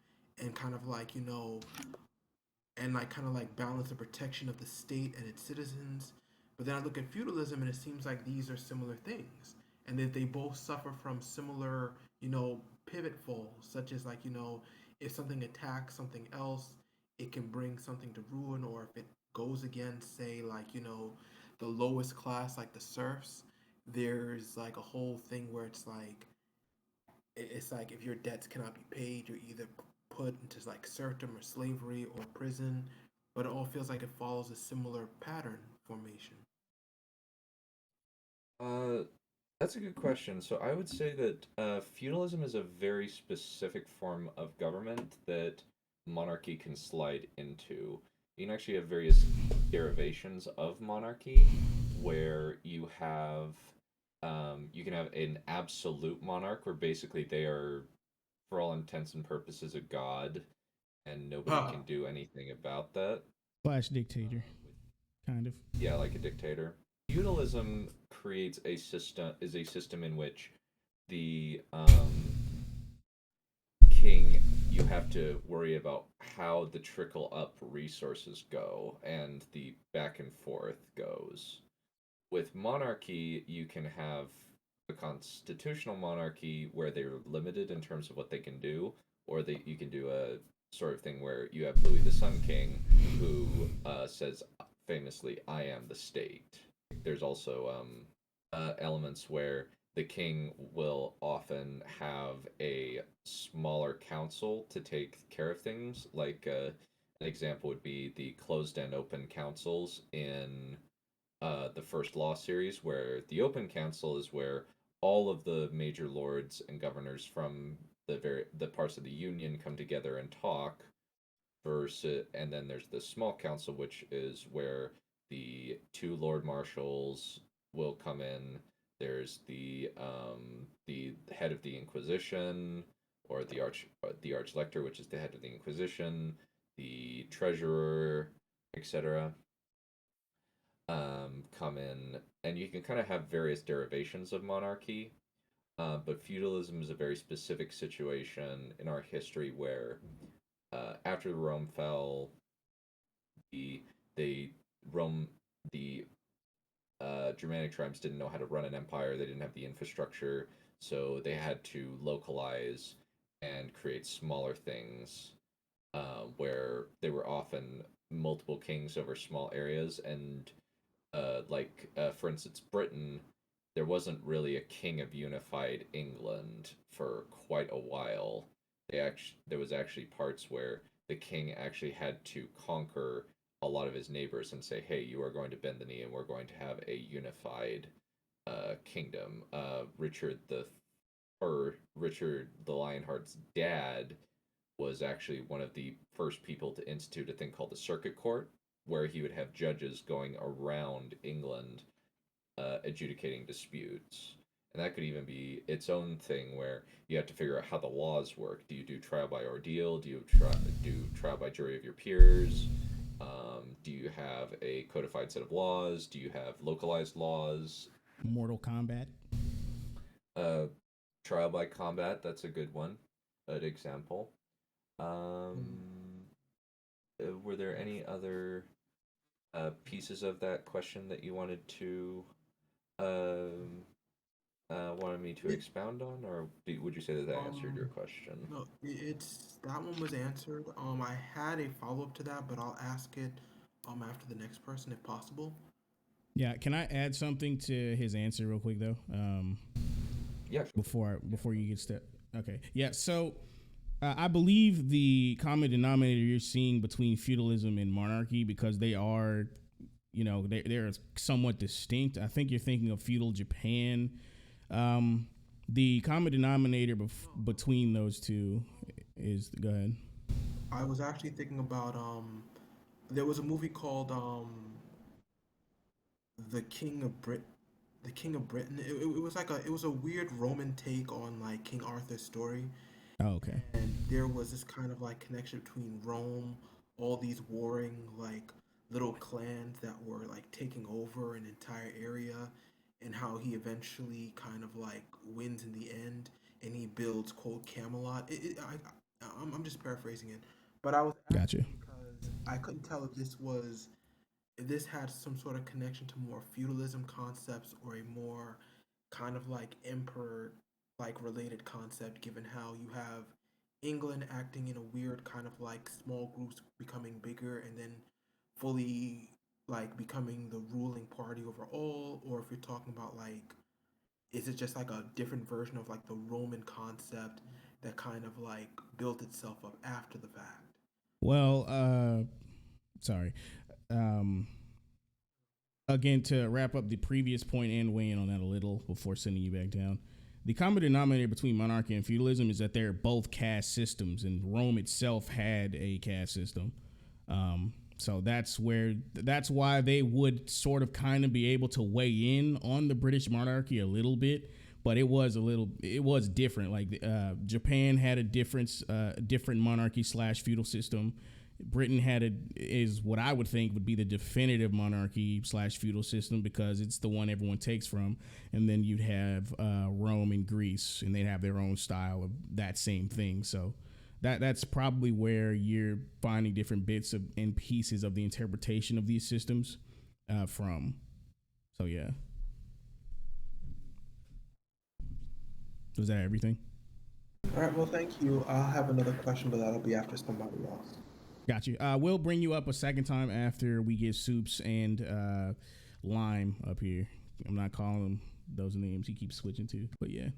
and kind of like, and like kind of like balance the protection of the state and its citizens. But then I look at feudalism and it seems like these are similar things, and that they both suffer from similar, pivot falls, such as like, if something attacks something else, it can bring something to ruin, or if it goes against, say, like, the lowest class, like the serfs, there's like a whole thing where it's like if your debts cannot be paid, you're either put into like serfdom or slavery or prison. But it all feels like it follows a similar pattern formation. Uh, that's a good question. So I would say that feudalism is a very specific form of government that monarchy can slide into. You can actually have various derivations of monarchy where you can have an absolute monarch where basically they are, for all intents and purposes, a god and nobody Huh. can do anything about that. Flash dictator, kind of. Yeah, like a dictator. Feudalism creates a system in which the king, you have to worry about how the trickle up resources go and the back and forth goes. With monarchy, you can have a constitutional monarchy where they're limited in terms of what they can do, or you can do a sort of thing where you have Louis the Sun King, who says famously, "I am the state." There's also elements where the king will often have a smaller council to take care of things. Like an example would be the closed and open councils in the first law series, where the open council is where all of the major lords and governors from the parts of the union come together and talk. Versus, and then there's the small council, which is where the two lord marshals will come in. There's the head of the Inquisition, or the archlector, which is the head of the Inquisition, the treasurer, etc. Come in, and you can kind of have various derivations of monarchy. But feudalism is a very specific situation in our history where, after Rome fell, the they Rome the Germanic tribes didn't know how to run an empire. They didn't have the infrastructure, so they had to localize and create smaller things, where they were often multiple kings over small areas. And for instance, Britain, there wasn't really a king of unified England for quite a while. There was actually parts where the king actually had to conquer a lot of his neighbors and say, "Hey, you are going to bend the knee, and we're going to have a unified kingdom." Richard the Lionheart's dad was actually one of the first people to institute a thing called the Circuit Court, where he would have judges going around England, adjudicating disputes. And that could even be its own thing, where you have to figure out how the laws work. Do you do trial by ordeal? Do you do trial by jury of your peers? Do you have a codified set of laws? Do you have localized laws? Mortal Kombat. Uh, Trial by combat. That's a good one. An example. Were there any other pieces of that question that you um, wanted me to It, expound on, or would you say that answered your um, question? no, it's that one was answered. I had a follow up to that, but I'll ask it after the next person if possible. Yeah, can I add something to his answer real quick though? Yeah, sure. Before you get step. Okay, yeah. So I believe the common denominator you're seeing between feudalism and monarchy, because they are, they're somewhat distinct. I think you're thinking of feudal Japan. Um, the common denominator between those two is, go ahead. I was actually thinking about there was a movie called The King of Brit The King of Britain. It was like it was a weird Roman take on like King Arthur's story, Oh, okay, and there was this kind of like connection between Rome, all these warring like little clans that were like taking over an entire area, and how he eventually kind of like wins in the end, and he builds quote Camelot. I'm just paraphrasing it, but I was gotcha. asking because I couldn't tell if this had some sort of connection to more feudalism concepts or a more kind of like emperor like related concept, given how you have England acting in a weird kind of like small groups becoming bigger and then fully like becoming the ruling party over all, or if you're talking about like is it just like a different version of like the Roman concept that kind of like built itself up after the fact? Well, sorry. Um, Again, to wrap up the previous point and weigh in on that a little before sending you back down. The common denominator between monarchy and feudalism is that they're both caste systems, and Rome itself had a caste system. So that's why they would sort of kind of be able to weigh in on the British monarchy a little bit, but it was different. Like Japan had a different monarchy / feudal system. Britain is what I would think would be the definitive monarchy / feudal system, because it's the one everyone takes from. And then you'd have Rome and Greece, and they'd have their own style of that same thing. So that's probably where you're finding different bits and pieces of the interpretation of these systems from. So yeah. Was that everything? All right, well, thank you. I'll have another question, but that'll be after somebody else. Got you. We'll bring you up a second time after we get Soups and Lime up here. I'm not calling them those names he keeps switching to. But yeah.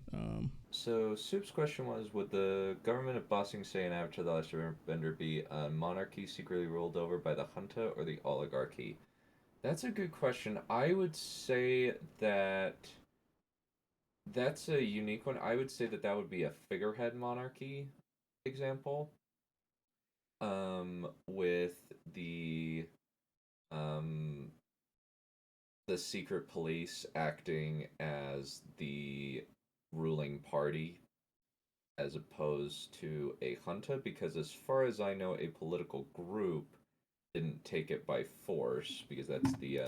So Soup's question was: would the government of Bossing Say and Avatar: The Last Airbender be a monarchy secretly ruled over by the Junta or the Oligarchy? That's a good question. I would say that's a unique one. I would say that would be a figurehead monarchy example. With um the secret police acting as the ruling party as opposed to a junta, because as far as I know, a political group didn't take it by force, because that's the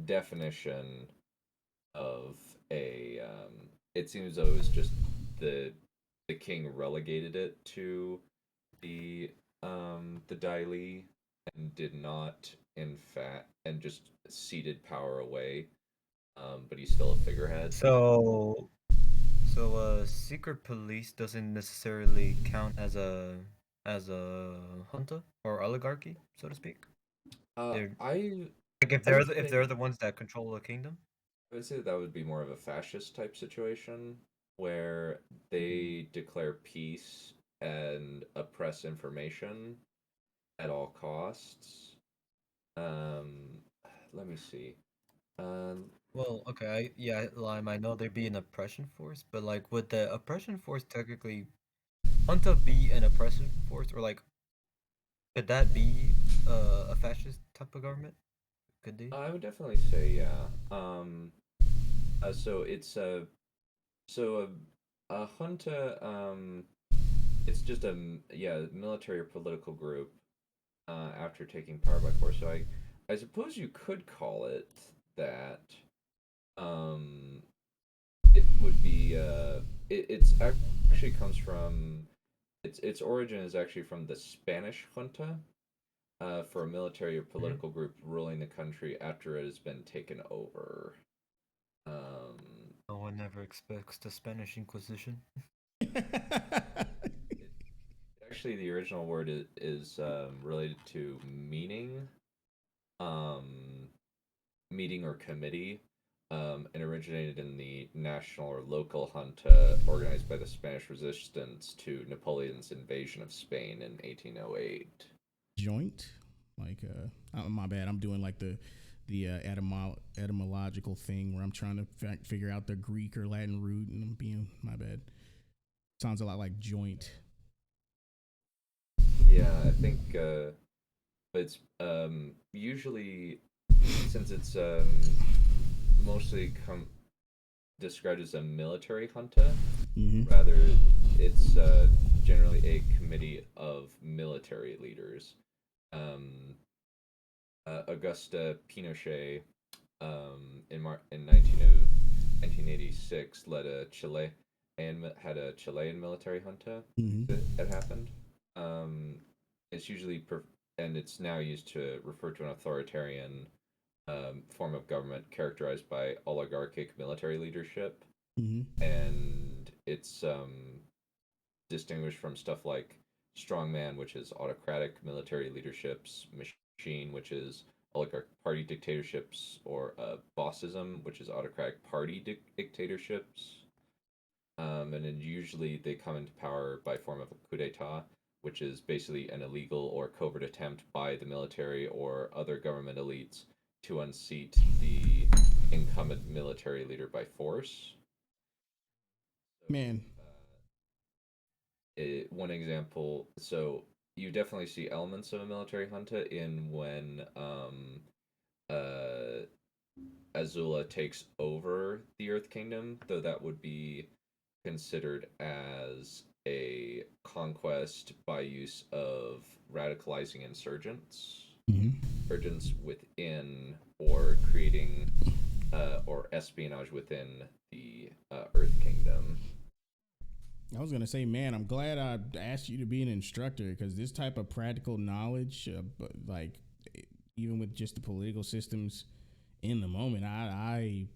definition of a it seems though it was just the the king relegated it to the Daili and did not in fact and just ceded power away. But he's still a figurehead. So secret police doesn't necessarily count as a junta or oligarchy, so to speak. They're I like I would if say they're the ones that control the kingdom. I would say that would be more of a fascist type situation where they declare peace and oppress information at all costs. Um, Let me see. Um, Well, okay, Lime, I know there'd be an oppression force, but like, would the oppression force technically junta be an oppression force, or like, could that be a fascist type of government? Could they? I would definitely say yeah. So it's a junta. It's just yeah military or political group. After taking power by force, so I suppose you could call it that. Um, it would be it's actually comes from its origin is actually from the Spanish junta, for a military or Mhm. political group ruling the country after it has been taken over. Um, No one ever expects the Spanish Inquisition. it, Actually, the original word is related to um, meeting or committee, and originated in the national or local junta organized by the Spanish resistance to Napoleon's invasion of Spain in 1808. Joint, like my bad. I'm doing like the etymological thing where I'm trying to figure out the Greek or Latin root, and I'm being my bad. Sounds a lot like joint. Yeah, I think it's usually, since it's mostly described as a military junta, Mm-hmm. rather it's generally a committee of military leaders. Um, Augusta Pinochet, in 1986, led a Chile and had a Chilean military junta Mm-hmm. that had happened. Um, it's usually and it's now used to refer to an authoritarian form of government characterized by oligarchic military leadership, Mm-hmm. and it's distinguished from stuff like strongman, which is autocratic military leaderships, machine, which is oligarch party dictatorships, or bossism, which is autocratic party dictatorships. And then usually they come into power by form of a coup d'état, which is basically an illegal or covert attempt by the military or other government elites to unseat the incumbent military leader by force. So, Man, one example, so you definitely see elements of a military junta in when uh, Azula takes over the Earth Kingdom, though that would be considered as a conquest by use of radicalizing mm-hmm. insurgents within, or creating or espionage within the Earth Kingdom. I was gonna say, man, I'm glad I asked you to be an instructor because this type of practical knowledge, like even with just the political systems in the moment, I'd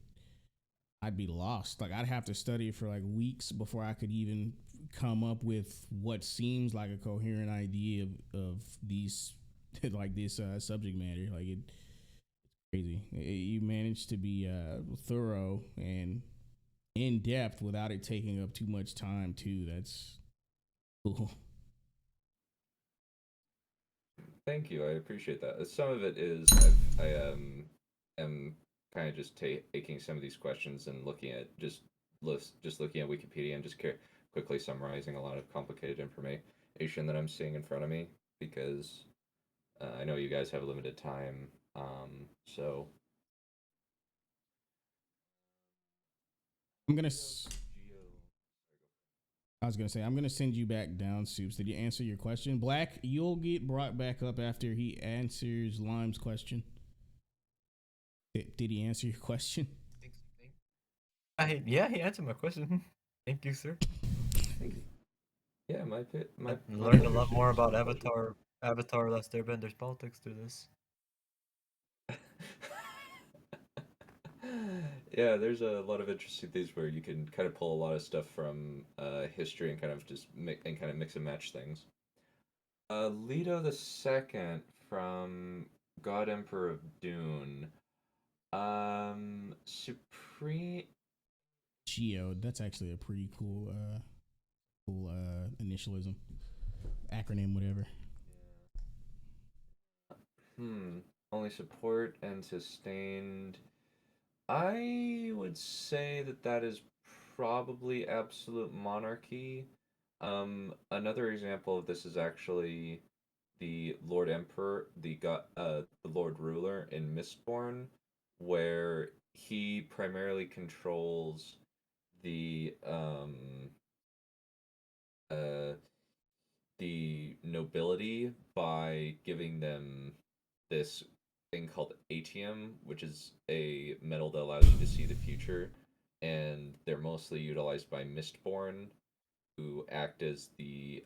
be lost. Like I'd have to study for like weeks before I could even come up with what seems like a coherent idea of these like this subject matter. Like it Crazy. You managed to be thorough and in depth without it taking up too much time too. That's cool. Thank you. I appreciate that. Some of it is am kind of just taking some of these questions and looking at just looking at Wikipedia and just quickly summarizing a lot of complicated information that I'm seeing in front of me because I know you guys have limited time. So I'm gonna. I was gonna say I'm gonna send you back down, Soups. Did you answer your question, Black? You'll get brought back up after he answers Lime's question. Did he answer your question? Yeah, he answered my question. Thank you, sir. Thank you. Yeah, my learned a lot more about Avatar Last Airbender's politics through this. Yeah, there's a lot of interesting things where you can kind of pull a lot of stuff from history and kind of just mix and match things. Leto the Second from God Emperor of Dune. Supreme. Geode. That's actually a pretty cool initialism, acronym, whatever. Only support and sustained. I would say that is probably absolute monarchy. Another example of this is actually the Lord Emperor, the Lord Ruler in Mistborn, where he primarily controls the uh the nobility by giving them this thing called atium, which is a metal that allows you to see the future, and they're mostly utilized by Mistborn, who act as the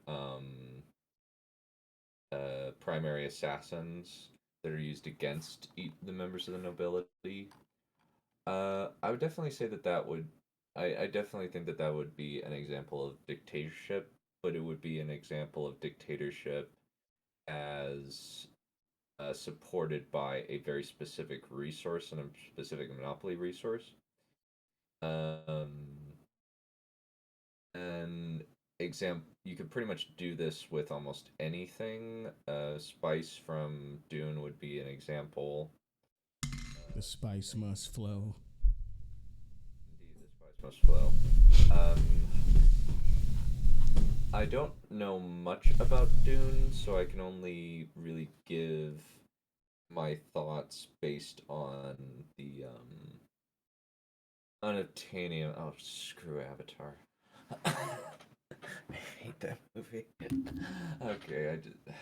primary assassins that are used against the members of the nobility. I would definitely say that would. I definitely think that would be an example of dictatorship, but it would be an example of dictatorship as supported by a very specific resource and a specific monopoly resource. And you could pretty much do this with almost anything. Spice from Dune would be an example. The spice must flow. Indeed, the spice must flow. I don't know much about Dune, so I can only really give my thoughts based on the unobtainium. Oh, screw Avatar. I hate that movie. Okay, I guess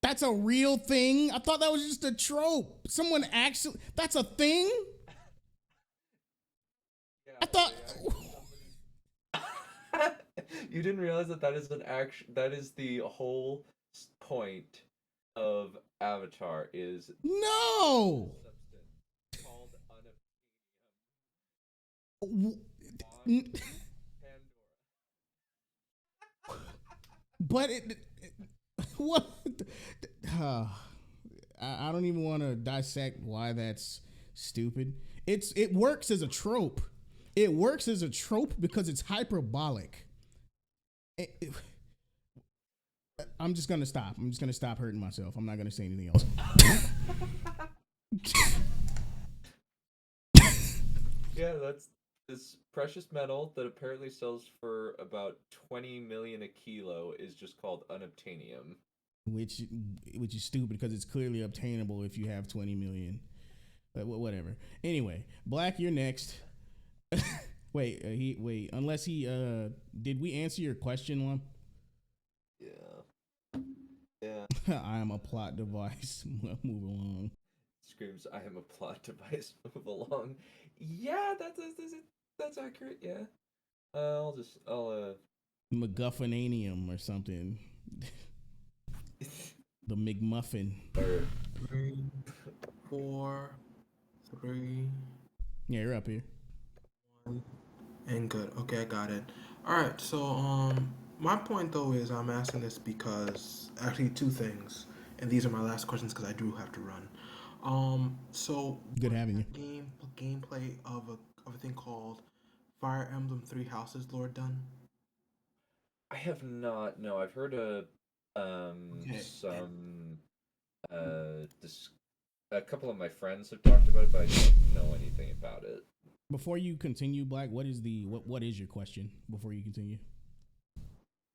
That's a real thing. I thought that was just a trope. Someone actually. That's a thing. yeah, I thought. You didn't realize that is an action. That is the whole point of Avatar is No. substance called unobtainium. But what? I don't even want to dissect why that's stupid. It works as a trope. It works as a trope because it's hyperbolic. I'm just gonna stop. I'm just gonna stop hurting myself. I'm not gonna say anything else. Yeah, that's this precious metal that apparently sells for about 20 million a kilo is just called unobtainium. Which is stupid because it's clearly obtainable if you have 20 million. But whatever. Anyway, Black, you're next. Wait. Unless he did we answer your question, Lum? Yeah. I am a plot device. Move along. Screams, I am a plot device. Move along. Yeah, that's accurate. Yeah. I'll MacGuffinanium or something. The McMuffin. 3, 4, 3. Yeah, you're up here. 1, and good. Okay, I got it. All right. So my point though is I'm asking this because actually two things, and these are my last questions because I do have to run. So Good having you. gameplay of a thing called Fire Emblem Three Houses, Lord Dunn. I have not. No, I've heard of Okay, and some this a couple of my friends have talked about it, but I don't know anything about it. Before you continue, Black, what is your question before you continue?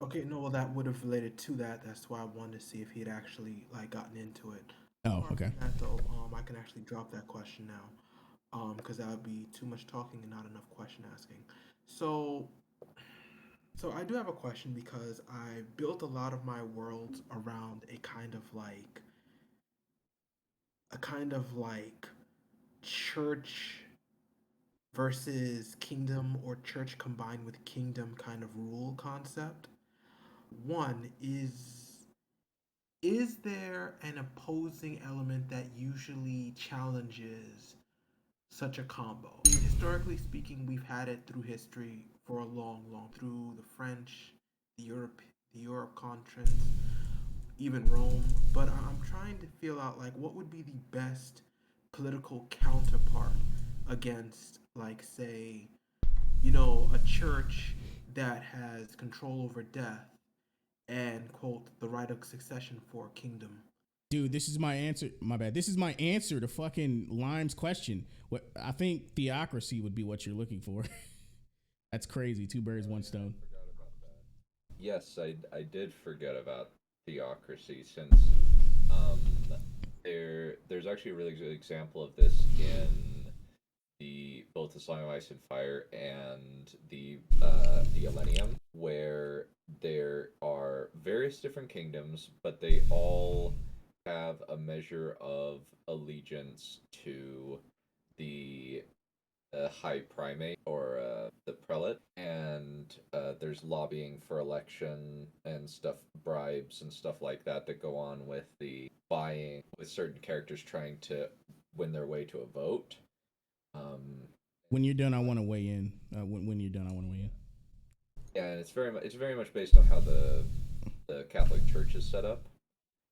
okay, no, well that would have related to that. That's why I wanted to see if he had actually like gotten into it. Oh, Apart okay. from that, though, I can actually drop that question now, because that would be too much talking and not enough question asking. So, so I do have a question because I built a lot of my worlds around a kind of like church versus kingdom or church combined with kingdom kind of rule concept. One is there an opposing element that usually challenges such a combo? I mean, historically speaking, we've had it through history for a long, through the French, the Europe conference, even Rome. But I'm trying to feel out like what would be the best political counterpart against, like, say, a church that has control over death and quote the right of succession for a kingdom. Dude, this is my answer. My bad. This is my answer to fucking Lime's question. What I think theocracy would be what you're looking for. That's crazy. Two birds, one Yeah, I stone. forgot about that. Yes, I did forget about theocracy since um, there's actually a really good example of this in the both the Song of Ice and Fire and the Millennium, where there are various different kingdoms, but they all have a measure of allegiance to the high primate or the prelate, and there's lobbying for election and stuff, bribes and stuff like that that go on with the buying with certain characters trying to win their way to a vote. Um, When you're done, I want to weigh in. When you're done, I want to weigh in. yeah, and it's very much based on how the Catholic Church is set up.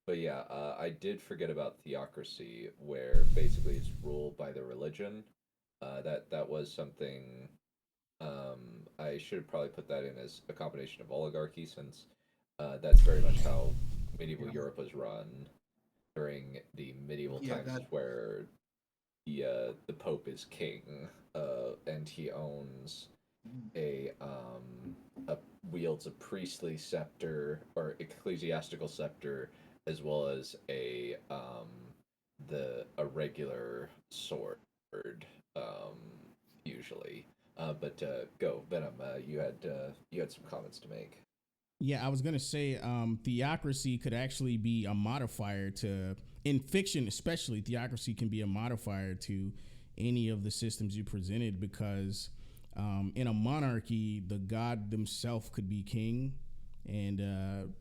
But yeah, I did forget about theocracy, where basically it's ruled by the religion. That was something. I should have probably put that in as a combination of oligarchy, since that's very much how medieval Yeah, Europe was run during the medieval yeah, times, that where the Pope is king, and he owns a wields a priestly scepter or ecclesiastical scepter, as well as a regular sword, um, usually. But go Venom. You had some comments to make. Yeah, I was gonna say theocracy could actually be a modifier to in fiction, especially theocracy can be a modifier to any of the systems you presented because in a monarchy, the god themselves could be king, and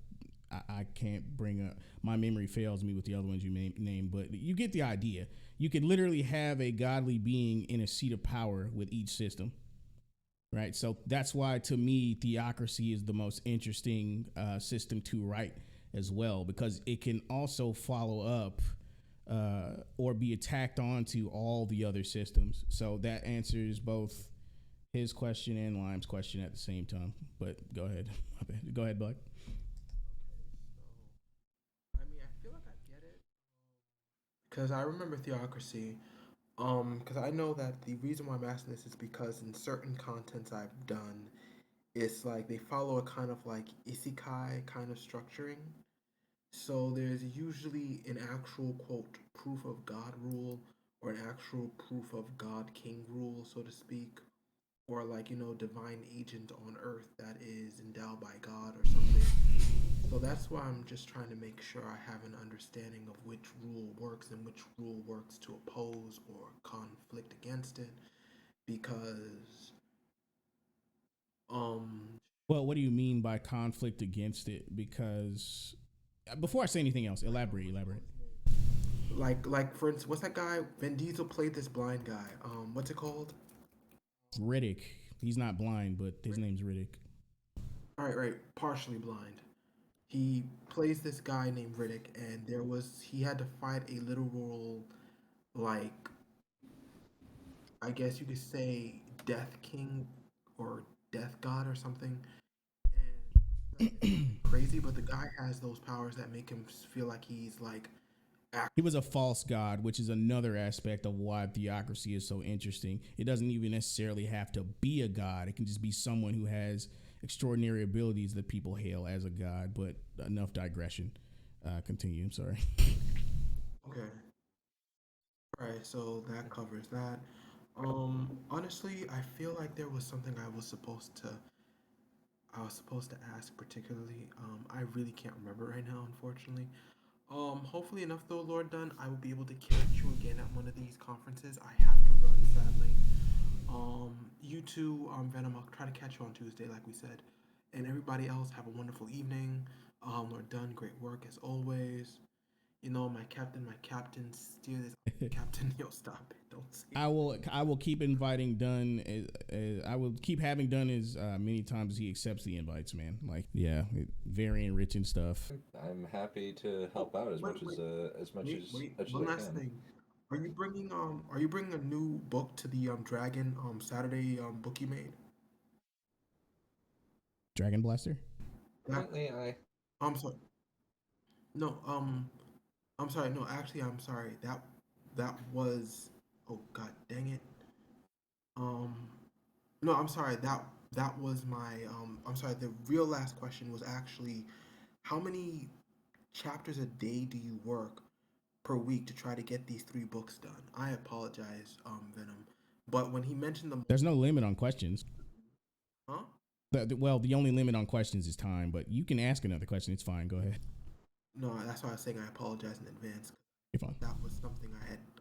I can't bring up my memory fails me with the other ones you named, but you get the idea. You could literally have a godly being in a seat of power with each system, right? So that's why, to me, theocracy is the most interesting system to write as well, because it can also follow up or be attacked onto all the other systems. So that answers both his question and Lime's question at the same time. But go ahead. Go ahead, Buck. I mean, I feel like I get it because I remember theocracy. Because I know that the reason why I'm asking this is because in certain contents I've done, it's like they follow a kind of like isekai kind of structuring. So there's usually an actual quote proof of God rule or an actual proof of God king rule, so to speak, or like divine agent on earth that is endowed by God or something. So that's why I'm just trying to make sure I have an understanding of which rule works and which rule works to oppose or conflict against it because um Well, what do you mean by conflict against it? Because before I say anything else, elaborate. like for instance, what's that guy? Vin Diesel played this blind guy. What's it called? Riddick. He's not blind, but his name's Riddick. Right, partially blind. He plays this guy named Riddick, and he had to fight a literal. like, I guess you could say Death King or Death God or something. And crazy, but the guy has those powers that make him feel like he's like He was a false god, which is another aspect of why theocracy is so interesting. It doesn't even necessarily have to be a god. It can just be someone who has extraordinary abilities that people hail as a god. But enough digression. Continue. I'm sorry. okay. All right, so that covers that. Honestly, I feel like there was something I was supposed to ask particularly. I really can't remember right now, unfortunately. Hopefully enough though, Lord Dunn, I will be able to catch you again at one of these conferences. I have to run, sadly. You too, Venom. I'll try to catch you on Tuesday, like we said. And everybody else, have a wonderful evening. Lord Dunn, great work as always. You know, my captain, steer this. Captain, yo, stop it. Don't say it. I will keep inviting Dunn. I will keep having Dunn as many times as he accepts the invites, man. Like, yeah, very enriching stuff. I'm happy to help out as Wait, much wait, as much wait, wait. as One I last can. thing. Are you bringing a new book to the Dragon Saturday book you made? Dragon Blaster. That Currently, I I'm sorry. No, I'm sorry. No, actually, I'm sorry. That was. Oh God, dang it. Um, no, I'm sorry. That was my. I'm sorry. The real last question was actually, how many chapters a day do you work per week to try to get these three books done? I apologize, Venom. But when he mentioned the, There's no limit on questions. huh? Well, the only limit on questions is time, but you can ask another question. It's fine. Go ahead. No, that's why I was saying I apologize in advance. You're fine. That was something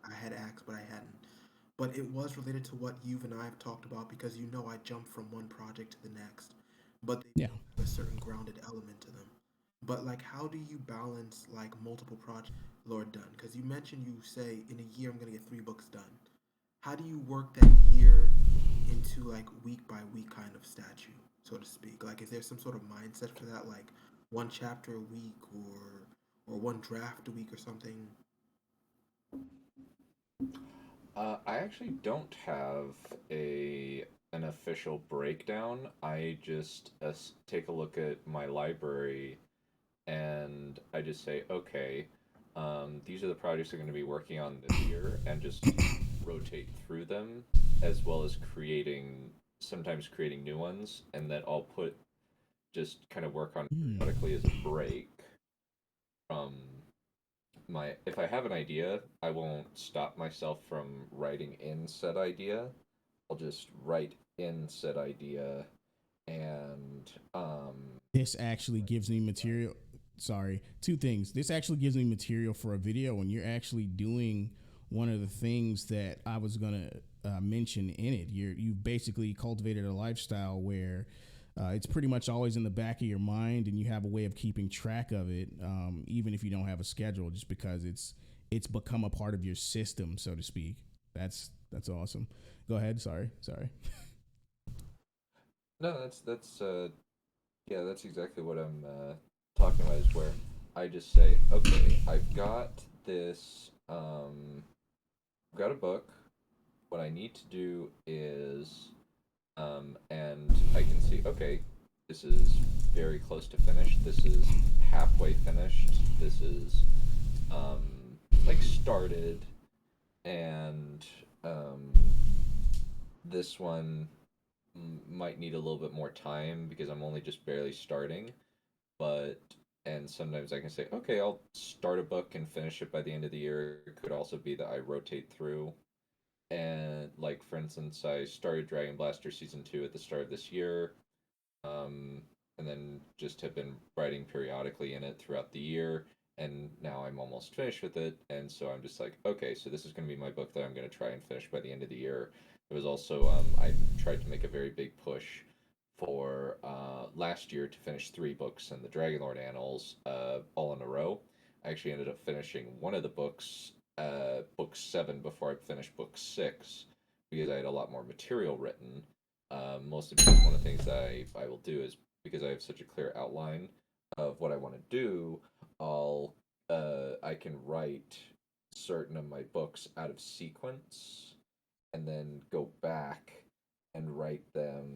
I had asked, but I hadn't. But it was related to what you and I have talked about because you know I jump from one project to the next, but they Yeah. both have a certain grounded element to them. But like, how do you balance like multiple projects, Lord Dunn? Because you mentioned you say in a year I'm gonna get three books done. How do you work that year into like week by week kind of statue, so to speak? Like, is there some sort of mindset for that, like one chapter a week or one draft a week or something? I actually don't have a an official breakdown. I just take a look at my library and I just say, okay, these are the projects I'm going to be working on this year, and just rotate through them, as well as sometimes creating new ones, and that I'll put just kind of work on periodically as a break from my. If I have an idea, I won't stop myself from writing in said idea. I'll just write in said idea, and This actually gives me material. Sorry, two things. This actually gives me material for a video, and you're actually doing one of the things that I was gonna mention in it. You've basically cultivated a lifestyle where it's pretty much always in the back of your mind, and you have a way of keeping track of it, even if you don't have a schedule, just because it's become a part of your system, so to speak. That's awesome. Go ahead. Sorry. no, that's yeah, that's exactly what I'm talking about. Is where I just say, okay, I've got a book. What I need to do is, and I can see, okay, this is very close to finished. This is halfway finished. This is, um, like started, and this one might need a little bit more time because I'm only just barely starting. But and sometimes I can say, okay, I'll start a book and finish it by the end of the year. It could also be that I rotate through. And like for instance, I started Dragon Blaster season 2 at the start of this year, um, and then just have been writing periodically in it throughout the year. And now I'm almost finished with it, and so I'm just like, okay, so this is going to be my book that I'm going to try and finish by the end of the year. It was also I tried to make a very big push for last year to finish 3 books in the Dragonlord Annals, all in a row. I actually ended up finishing one of the books, book 7, before I finished book 6, because I had a lot more material written. Mostly because one of the things that I will do is, because I have such a clear outline of what I want to do, I can write certain of my books out of sequence and then go back and write the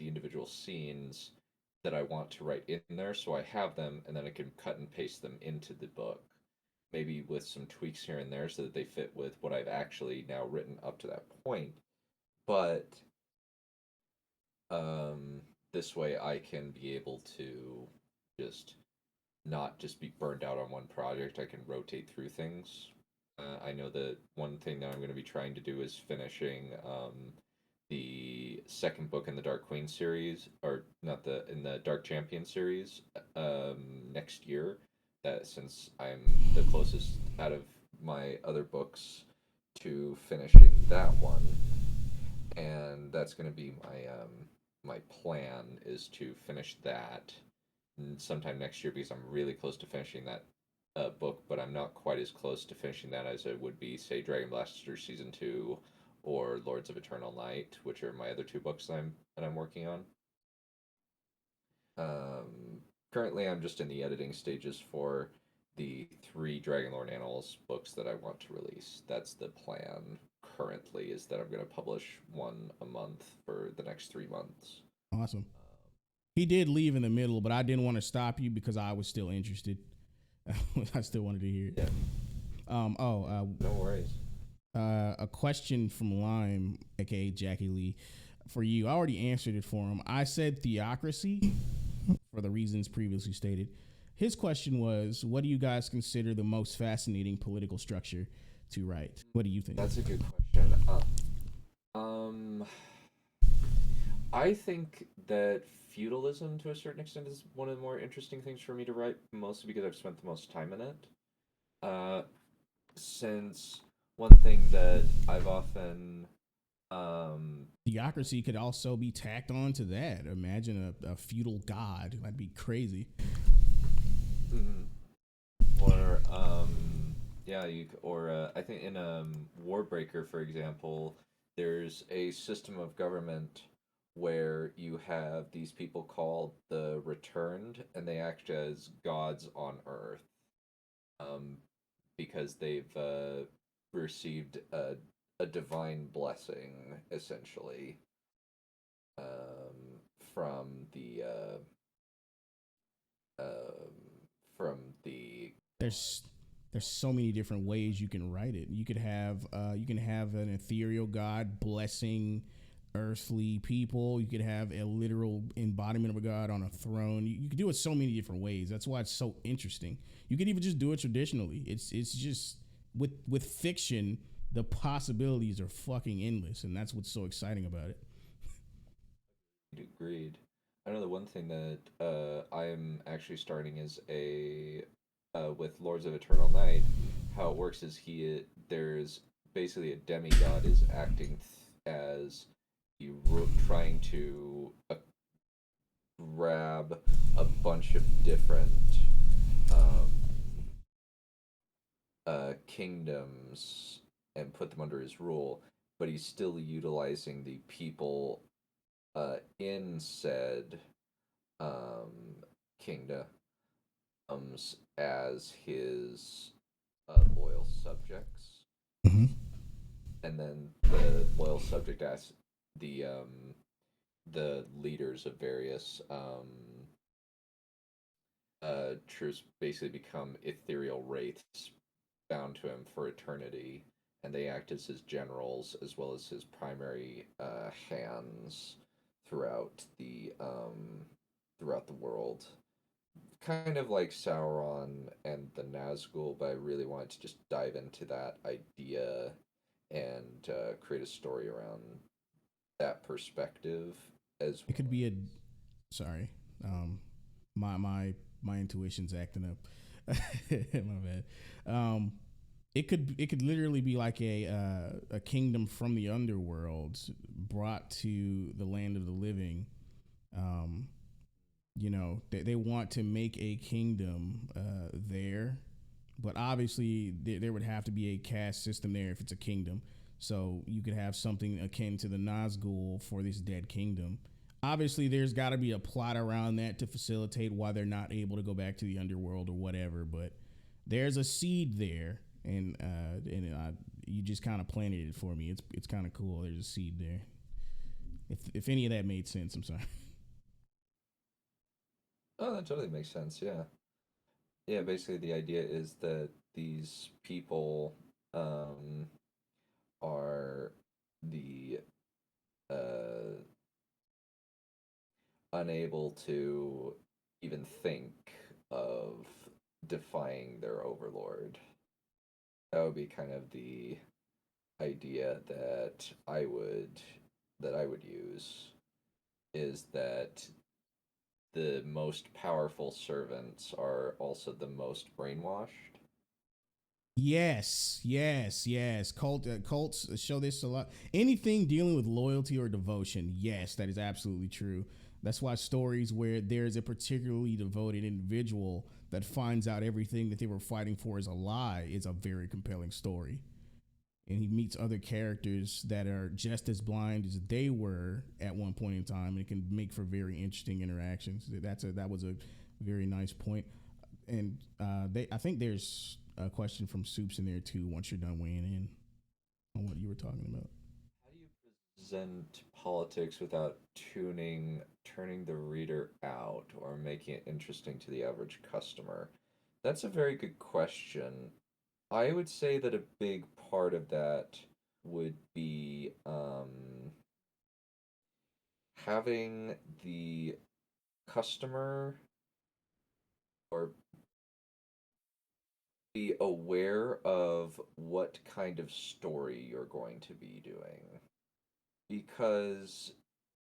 individual scenes that I want to write in there, so I have them, and then I can cut and paste them into the book, maybe with some tweaks here and there so that they fit with what I've actually now written up to that point. But this way I can be able to just not just be burned out on one project. I can rotate through things. I know that one thing that I'm going to be trying to do is finishing the second book in the Dark Queen series, or not in the Dark Champion series, next year. That since I'm the closest out of my other books to finishing that one, and that's going to be my plan is to finish that sometime next year, because I'm really close to finishing that book, but I'm not quite as close to finishing that as I would be, say, Dragon Blaster Season 2 or Lords of Eternal Night, which are my other two books that I'm working on. Currently, I'm just in the editing stages for the 3 Dragonlord Annals books that I want to release. That's the plan currently, is that I'm going to publish one a month for the next 3 months. Awesome. He did leave in the middle, but I didn't want to stop you because I was still interested. I still wanted to hear it. Yeah. No worries. A question from Lime, aka Jackie Lee, for you. I already answered it for him. I said theocracy for the reasons previously stated. His question was, what do you guys consider the most fascinating political structure to write? What do you think? That's a good question. I think that feudalism, to a certain extent, is one of the more interesting things for me to write, mostly because I've spent the most time in it. Since one thing that I've often Theocracy could also be tacked on to that. Imagine a feudal god. That'd be crazy. Or I think in Warbreaker, for example, there's a system of government where you have these people called the Returned, and they act as gods on Earth, because they've received a divine blessing, essentially, from the there's so many different ways you can write it. You could have an ethereal god blessing earthly people. You could have a literal embodiment of a god on a throne. You could do it so many different ways. That's why it's so interesting. You could even just do it traditionally. It's just with fiction, the possibilities are fucking endless, and that's what's so exciting about it. Agreed. I know the one thing that I'm actually starting is with Lords of Eternal Night. How it works is there's basically a demigod is acting as trying to grab a bunch of different kingdoms and put them under his rule, but he's still utilizing the people in said kingdoms as his loyal subjects. Mm-hmm. And then the loyal subject asks the leaders of various troops basically become ethereal wraiths bound to him for eternity, and they act as his generals as well as his primary hands throughout the world. Kind of like Sauron and the Nazgul, but I really wanted to just dive into that idea and create a story around that perspective as It could be sorry. My intuition's acting up. My bad. It could literally be like a kingdom from the underworld brought to the land of the living. They want to make a kingdom there, but obviously there would have to be a caste system there if it's a kingdom. So you could have something akin to the Nazgul for this dead kingdom. Obviously, there's got to be a plot around that to facilitate why they're not able to go back to the underworld or whatever. But there's a seed there, and you just kind of planted it for me. It's kind of cool. There's a seed there. If any of that made sense, I'm sorry. Oh, that totally makes sense. Yeah. Yeah, basically the idea is that these people are the uh, unable to even think of defying their overlord. That would be kind of the idea that I would use, is that the most powerful servants are also the most brainwashed. Yes. Cults show this a lot. Anything dealing with loyalty or devotion, yes, that is absolutely true. That's why stories where there's a particularly devoted individual that finds out everything that they were fighting for is a lie is a very compelling story. And he meets other characters that are just as blind as they were at one point in time, and it can make for very interesting interactions. That was a very nice point. And I think there's a question from Soups in there too. Once you're done weighing in on what you were talking about. How do you present politics without turning the reader out or making it interesting to the average customer? That's a very good question. I would say that a big part of that would be having the customer or be aware of what kind of story you're going to be doing. Because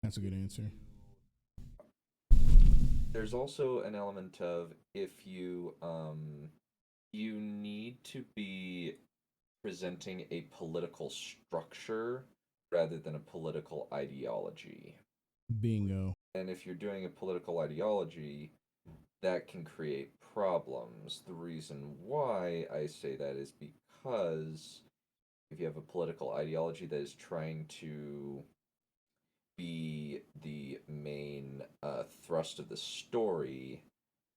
That's a good answer. there's also an element of, if you need to be presenting a political structure rather than a political ideology. Bingo. And if you're doing a political ideology, that can create problems. The reason why I say that is because if you have a political ideology that is trying to be the main thrust of the story,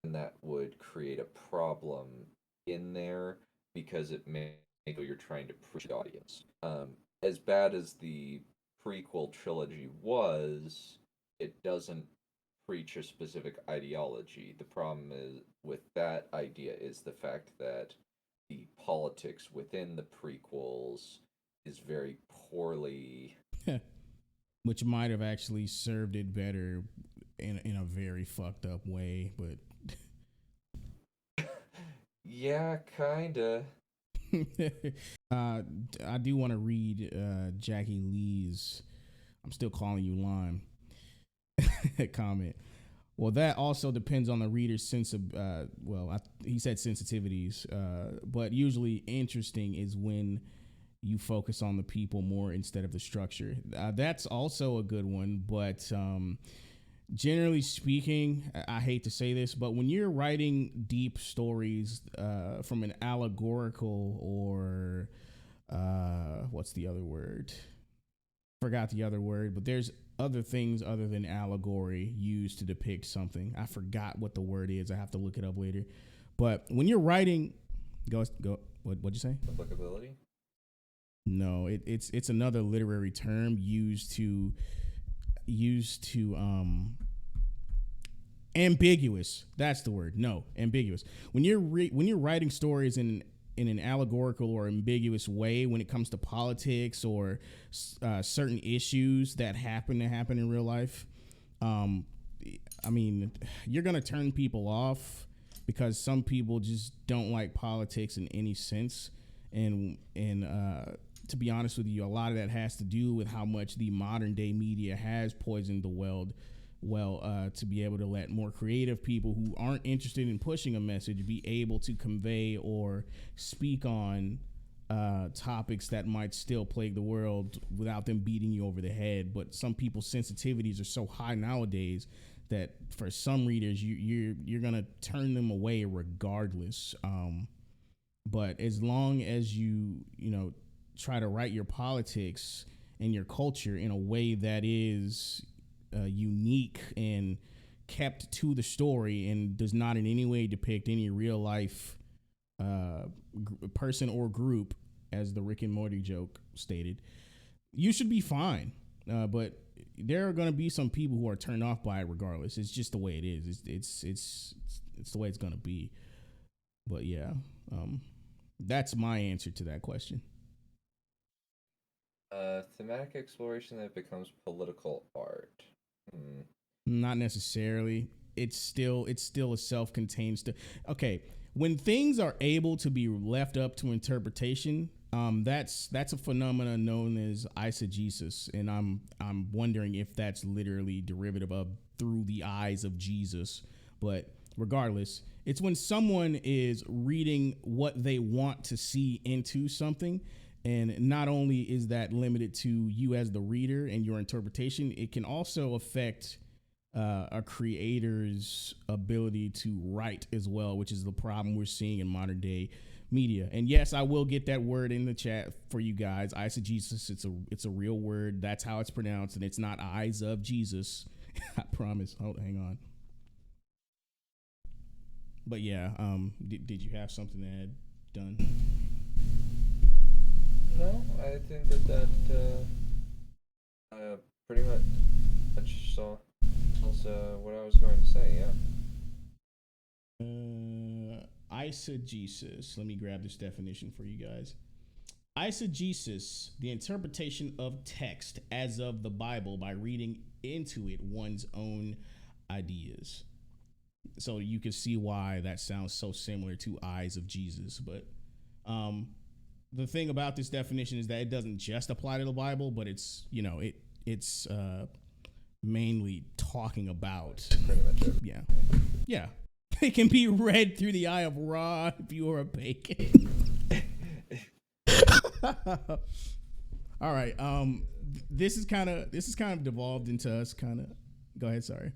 then that would create a problem in there, because it may go you're trying to push the audience. As bad as the prequel trilogy was, it doesn't preach a specific ideology. The problem is with that idea is the fact that the politics within the prequels is very poorly. Which might have actually served it better in a very fucked up way, but Yeah, kinda. I do want to read Jackie Lee's "I'm still calling you Lime" comment. Well, that also depends on the reader's sense of, he said sensitivities, but usually interesting is when you focus on the people more instead of the structure. That's also a good one, but generally speaking, I hate to say this, but when you're writing deep stories from an allegorical or what's the other word? Forgot the other word, but there's other things other than allegory used to depict something. I forgot what the word is. I have to look it up later. But when you're writing, go. What'd you say? Applicability? No, it's another literary term used to ambiguous. That's the word. No, ambiguous. When you're writing stories in an allegorical or ambiguous way when it comes to politics or certain issues that happen in real life, I mean, you're gonna turn people off because some people just don't like politics in any sense, and to be honest with you, a lot of that has to do with how much the modern day media has poisoned the world. To be able to let more creative people who aren't interested in pushing a message be able to convey or speak on topics that might still plague the world without them beating you over the head. But some people's sensitivities are so high nowadays that for some readers, you're gonna turn them away regardless. But as long as you try to write your politics and your culture in a way that is unique and kept to the story and does not in any way depict any real life person or group, as the Rick and Morty joke stated, you should be fine. But there are going to be some people who are turned off by it regardless. It's just the way it is. It's the way it's going to be. But yeah, that's my answer to that question. Thematic exploration that becomes political art. Not necessarily. It's still a self-contained okay, when things are able to be left up to interpretation, that's a phenomenon known as eisegesis, and I'm wondering if that's literally derivative of through the eyes of Jesus. But regardless, it's when someone is reading what they want to see into something. And not only is that limited to you as the reader and your interpretation, it can also affect a creator's ability to write as well, which is the problem we're seeing in modern day media. And yes, I will get that word in the chat for you guys. Eisegesis, it's a real word. That's how it's pronounced, and it's not eyes of Jesus. I promise. Hang on. But yeah, did you have something to add, Dunn? No, I think that pretty much saw what I was going to say. Yeah. Eisegesis. Let me grab this definition for you guys. Eisegesis, the interpretation of text as of the Bible by reading into it one's own ideas. So you can see why that sounds so similar to eyes of Jesus. But the thing about this definition is that it doesn't just apply to the Bible, but it's mainly talking about Pretty much it. Yeah. It can be read through the eye of Ra if you are a pagan. All right. This is kind of devolved into us kind of. Go ahead. Sorry.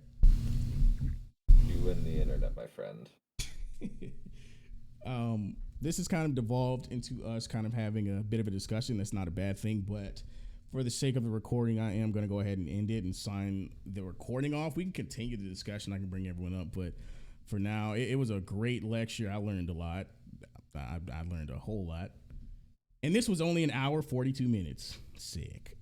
You win the internet, my friend. This has kind of devolved into us kind of having a bit of a discussion. That's not a bad thing, but for the sake of the recording, I am going to go ahead and end it and sign the recording off. We can continue the discussion. I can bring everyone up, but for now, it was a great lecture. I learned a lot. I learned a whole lot. And this was only an hour, 42 minutes. Sick.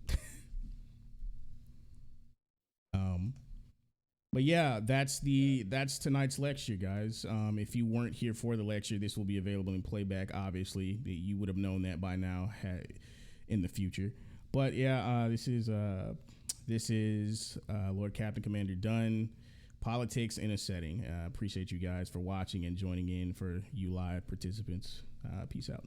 But yeah, that's tonight's lecture, guys. If you weren't here for the lecture, this will be available in playback. Obviously, you would have known that by now in the future. But yeah, this is Lord Captain Commander Dunn, Politics in a Setting. Appreciate you guys for watching and joining in. For you live participants, peace out.